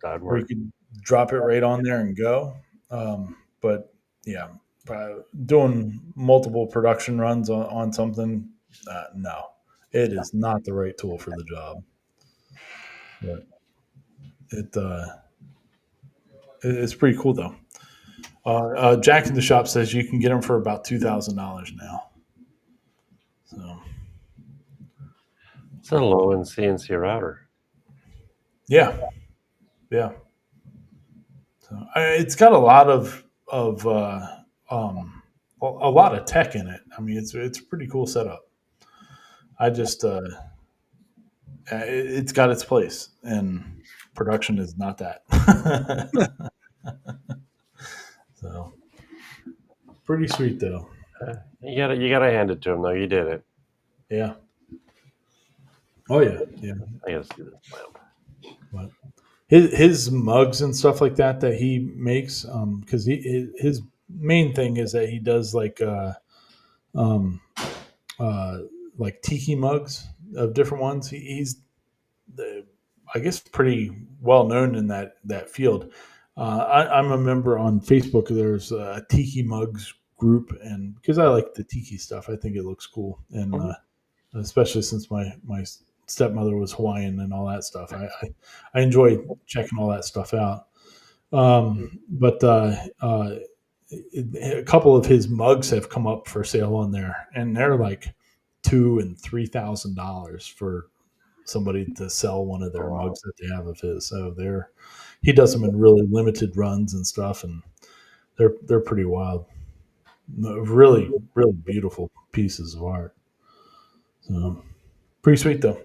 That'd where work. you could drop it right on there and go. But yeah, doing multiple production runs on something, no, it is not the right tool for the job. But it's pretty cool though. Jack in the shop says you can get them for about $2,000 now. So it's a low-end CNC router. Yeah. So it's got a lot of a lot of tech in it. I mean, it's a pretty cool setup. I just it's got its place, and production is not that. So pretty sweet though. You gotta hand it to him though. You did it. Yeah. Oh yeah. I gotta see this lamp. But his mugs and stuff like that he makes, because his main thing is that he does like tiki mugs of different ones. He's I guess pretty well known in that field. I'm a member on Facebook. There's a Tiki Mugs group, and because I like the Tiki stuff, I think it looks cool, and especially since my stepmother was Hawaiian and all that stuff, I enjoy checking all that stuff out. But a couple of his mugs have come up for sale on there, and they're like $2,000 and $3,000 for somebody to sell one of their mugs that they have of his. So he does them in really limited runs and stuff, and they're pretty wild. Really, really beautiful pieces of art. So pretty sweet though.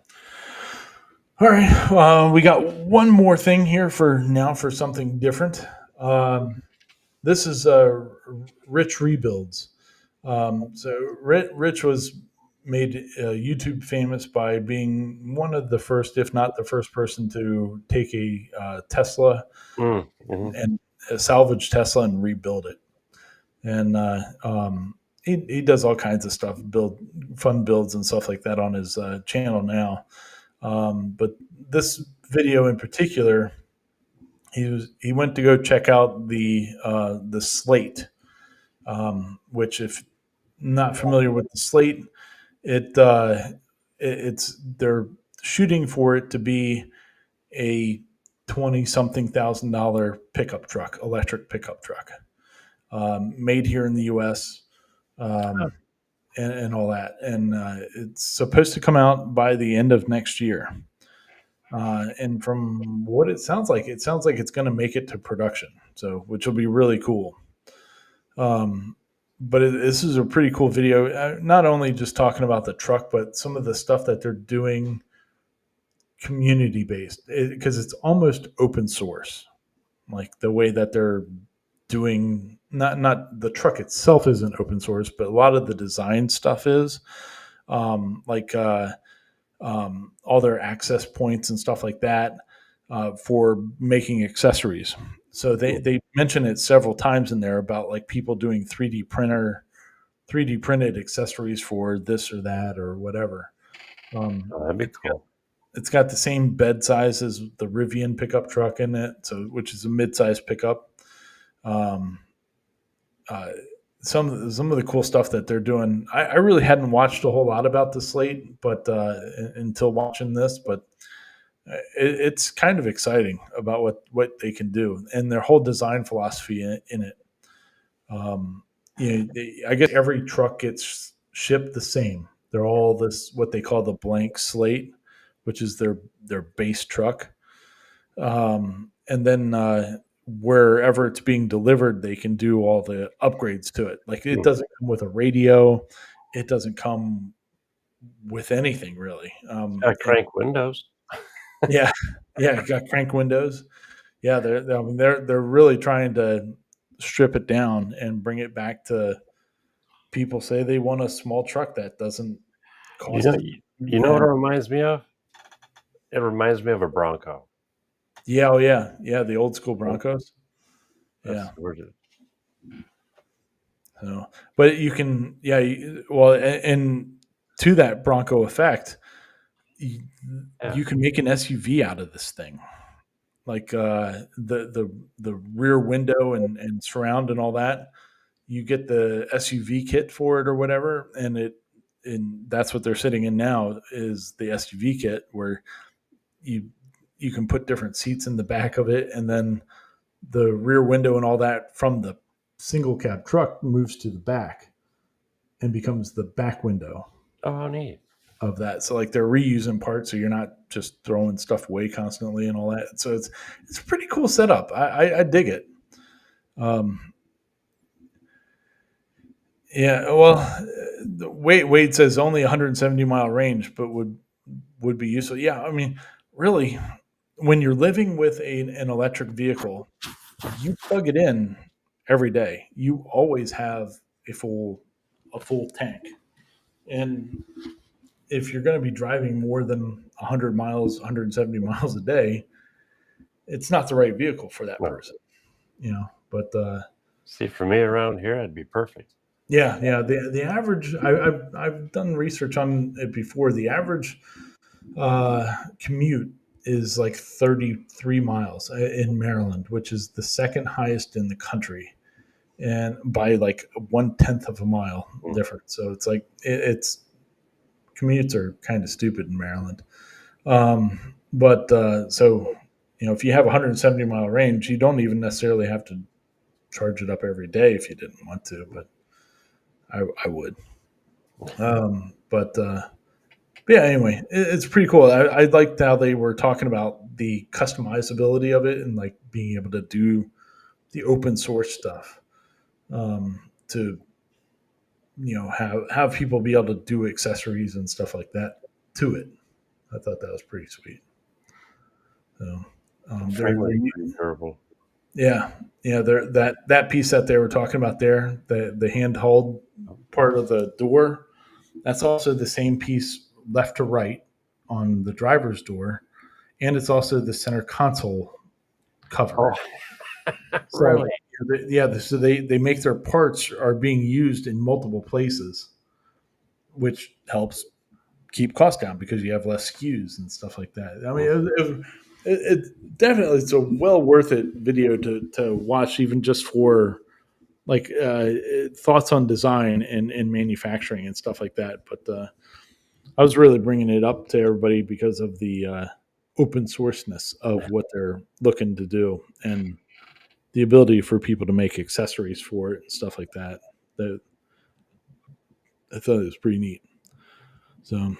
All right, we got one more thing here for now for something different. This is Rich Rebuilds. So Rich was made YouTube famous by being one of the first, if not the first person to take a Tesla and a salvage Tesla and rebuild it. And he does all kinds of stuff, build fun builds and stuff like that on his channel now. But this video in particular, he went to go check out the slate, which if not familiar with the slate, it's they're shooting for it to be a 20-something $1,000 pickup truck, electric pickup truck, made here in the U.S. And all that, and it's supposed to come out by the end of next year. And from what it sounds like it's going to make it to production, so which will be really cool. But this is a pretty cool video, not only just talking about the truck, but some of the stuff that they're doing community based, because it's almost open source, like the way that they're doing. Not the truck itself isn't open source, but a lot of the design stuff is, like all their access points and stuff like that, for making accessories. So they mention it several times in there about like people doing 3D printed accessories for this or that or whatever. That'd be cool. It's got the same bed size as the Rivian pickup truck in it, so which is a mid-size pickup. Some of the cool stuff that they're doing. I really hadn't watched a whole lot about the slate, but until watching this, but it's kind of exciting about what they can do and their whole design philosophy in it. I guess every truck gets shipped the same. They're all this what they call the blank slate, which is their base truck, and then wherever it's being delivered, they can do all the upgrades to it. Like it doesn't come with a radio, it doesn't come with anything really. Crank windows. Yeah, got crank windows. Yeah, they're really trying to strip it down and bring it back to people say they want a small truck that doesn't cost. You know what it reminds me of? It reminds me of a Bronco. Yeah, the old school Broncos. Yeah. So, but you can, and to that Bronco effect, you can make an SUV out of this thing, like the rear window and surround and all that. You get the SUV kit for it or whatever, and that's what they're sitting in now is the SUV kit where you can put different seats in the back of it, and then the rear window and all that from the single cab truck moves to the back and becomes the back window. Oh, neat. Of that. So like they're reusing parts, so you're not just throwing stuff away constantly and all that. So it's a pretty cool setup. I dig it. Yeah, well, Wade says only 170-mile range, but would be useful. Yeah, I mean, really, when you're living with an electric vehicle, you plug it in every day. You always have a full tank, and if you're going to be driving more than 100 miles, 170 miles a day, it's not the right vehicle for that person, But see, for me around here, it'd be perfect. Yeah. The average, I've done research on it before. The average commute is like 33 miles in Maryland, which is the second highest in the country, and by like 1/10 of a mile difference. So it's like it's commutes are kind of stupid in Maryland. But so if you have a 170-mile range, you don't even necessarily have to charge it up every day if you didn't want to, but I would. But yeah, anyway, it's pretty cool. I liked how they were talking about the customizability of it and like being able to do the open source stuff to have people be able to do accessories and stuff like that to it. I thought that was pretty sweet. So they're Pretty durable. yeah, that piece that they were talking about there, the handheld part of the door, that's also the same piece left to right on the driver's door, and it's also the center console cover. So, Really? so they make their parts are being used in multiple places, which helps keep costs down because you have less SKUs and stuff like that. I mean, it definitely it's a well worth it video to watch, even just for like thoughts on design and manufacturing and stuff like that. But I was really bringing it up to everybody because of the open sourceness of what they're looking to do and the ability for people to make accessories for it and stuff like that. That I thought it was pretty neat. So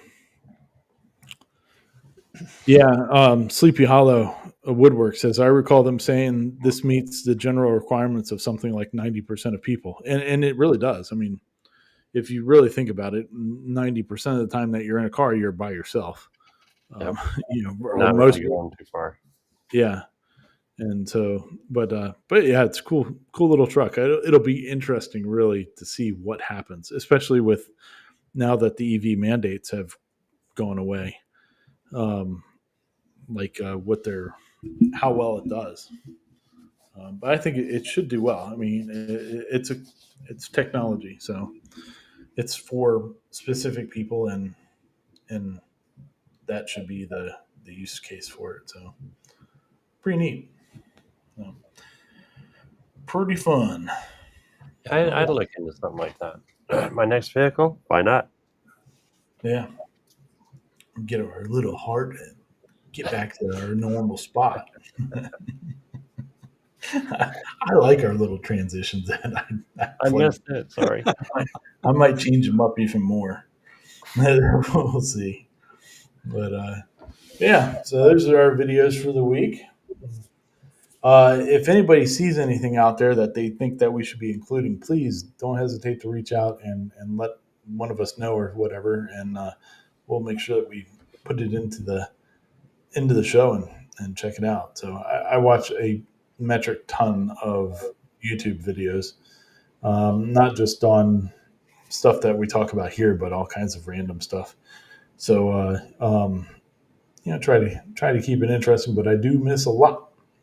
yeah, Sleepy Hollow Woodworks, as I recall them saying, this meets the general requirements of something like 90% of people, and it really does. I mean, if you really think about it, 90% of the time that you're in a car, you're by yourself. Yep. Or Not most really going too far. yeah. And so, but yeah, it's cool little truck. It'll be interesting, really, to see what happens, especially with now that the EV mandates have gone away. How well it does. But I think it should do well. I mean, it's technology, so it's for specific people, and that should be the use case for it. So pretty neat. So, pretty fun. I'd look into something like that. My next vehicle? Why not? Yeah. Get our little heart and get back to our normal spot. I like our little transitions. I missed it. Sorry. I might change them up even more. We'll see. But yeah, so those are our videos for the week. If anybody sees anything out there that they think that we should be including, please don't hesitate to reach out and let one of us know or whatever, and we'll make sure that we put it into the show and check it out. So I watch a metric ton of YouTube videos, not just on stuff that we talk about here, but all kinds of random stuff. So try to keep it interesting, but I do miss a lot.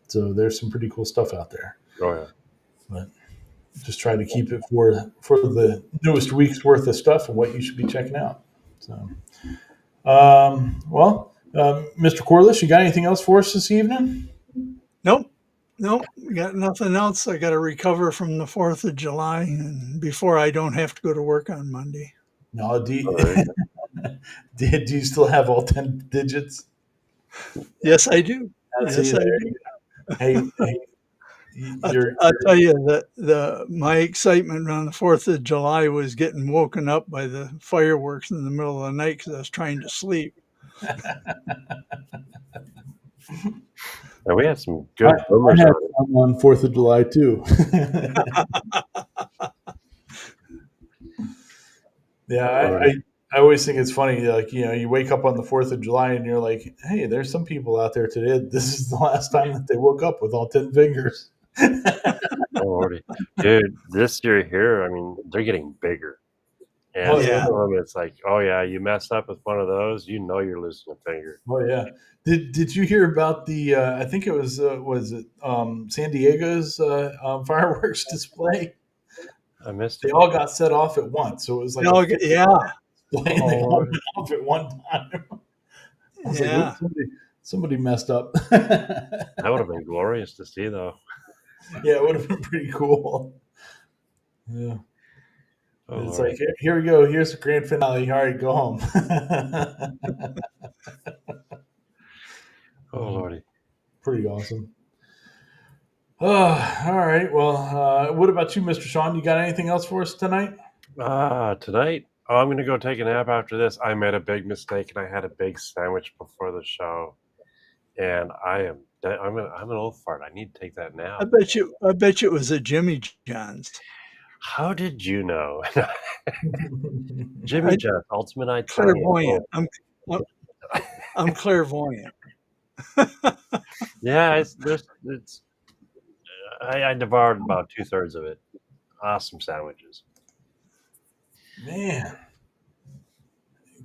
So there's some pretty cool stuff out there. Oh yeah. But just try to keep it for the newest week's worth of stuff and what you should be checking out. So, Mr. Corliss, you got anything else for us this evening? Nope. We got nothing else. I got to recover from the 4th of July and before I don't have to go to work on Monday. No, do you still have all 10 digits? Yes, I do. Yes, I do. Hey, I'll tell you that my excitement around the 4th of July was getting woken up by the fireworks in the middle of the night because I was trying to sleep. Now, we had some good boomers I had on 4th of July too. Yeah, I always think it's funny. Like, you wake up on the 4th of July and you're like, hey, there's some people out there today. This is the last time that they woke up with all 10 fingers. Lordy. Dude, this year here, I mean, they're getting bigger. And some of them, it's like, oh yeah, you mess up with one of those, you're losing a finger. Oh yeah. Did you hear about the? I think it was San Diego's fireworks display? I missed it. They all got set off at once, so it was like yeah. They all went off at one time. I was like, Somebody messed up. That would have been glorious to see, though. Yeah, it would have been pretty cool. Yeah. Oh, It's Lord. like, here we go. Here's the grand finale. All right, go home. Oh, Lordy. Pretty awesome. All right. Well, what about you, Mr. Sean? You got anything else for us tonight? Tonight, I'm going to go take a nap after this. I made a big mistake, and I had a big sandwich before the show. And I'm an old fart. I need to take that now. I bet you it was a Jimmy John's. How did you know? Jimmy John's, ultimate Italian. Clairvoyant. I'm clairvoyant. Yeah, I devoured about 2/3 of it. Awesome sandwiches. Man,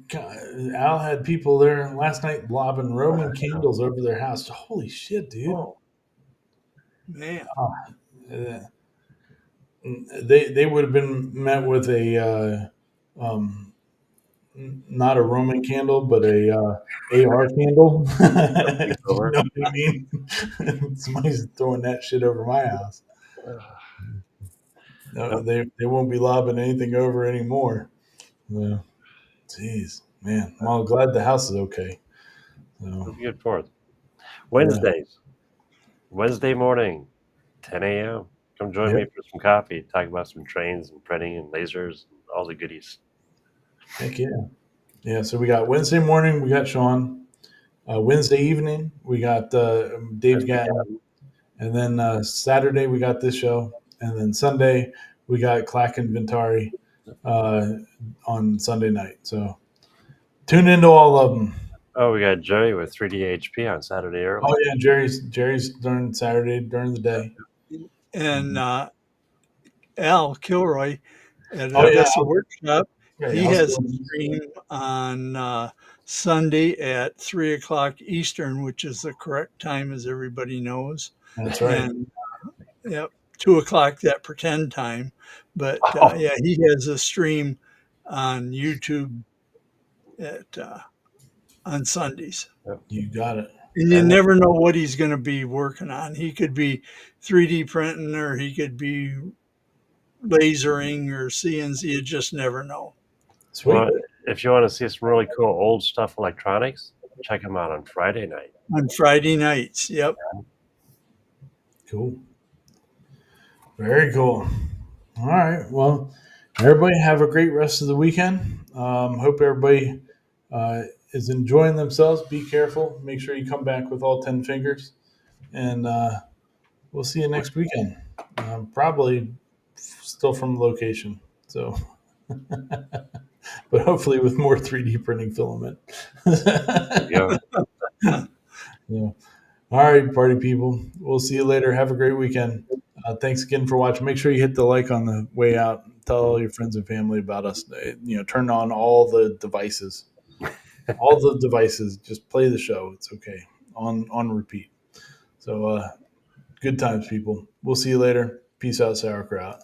God, Al had people there last night lobbing Roman candles over their house. Holy shit, dude! Man, Uh, they would have been met with a not a Roman candle, but a AR candle. You know what I mean? Somebody's throwing that shit over my house. No, they won't be lobbing anything over anymore. No. Jeez, man. Well, glad the house is okay. So, Good Fourth. Wednesdays. Wednesday morning, 10 a.m. Come join me for some coffee. Talk about some trains and printing and lasers and all the goodies. Heck yeah. Yeah, so we got Wednesday morning, we got Sean. Wednesday evening, we got Dave Gatton. And then Saturday, we got this show. And then Sunday, we got Clack and Ventari on Sunday night. So tune into all of them. Oh, we got Jerry with 3D HP on Saturday early. Oh, yeah, Jerry's during Saturday, during the day. And Al Kilroy at the workshop. Yeah, he has a stream on Sunday at 3 o'clock Eastern, which is the correct time, as everybody knows. That's right. And, 2 o'clock that pretend time. But yeah, he has a stream on YouTube on Sundays. You got it. And you never know what he's going to be working on. He could be 3D printing, or he could be lasering or CNC. You just never know. Sweet. Well, if you want to see some really cool old stuff electronics, check them out on Friday night. On Friday nights, yep. Cool. Very cool. All right. Well, everybody have a great rest of the weekend. Hope everybody is enjoying themselves. Be careful. Make sure you come back with all 10 fingers. And we'll see you next weekend. Probably still from the location. So, but hopefully with more 3D printing filament. Yeah. Yeah. All right, party people. We'll see you later. Have a great weekend. Thanks again for watching. Make sure you hit the like on the way out. Tell all your friends and family about us. Turn on all the devices. All the devices. Just play the show. It's okay. On repeat. So good times, people. We'll see you later. Peace out, sauerkraut.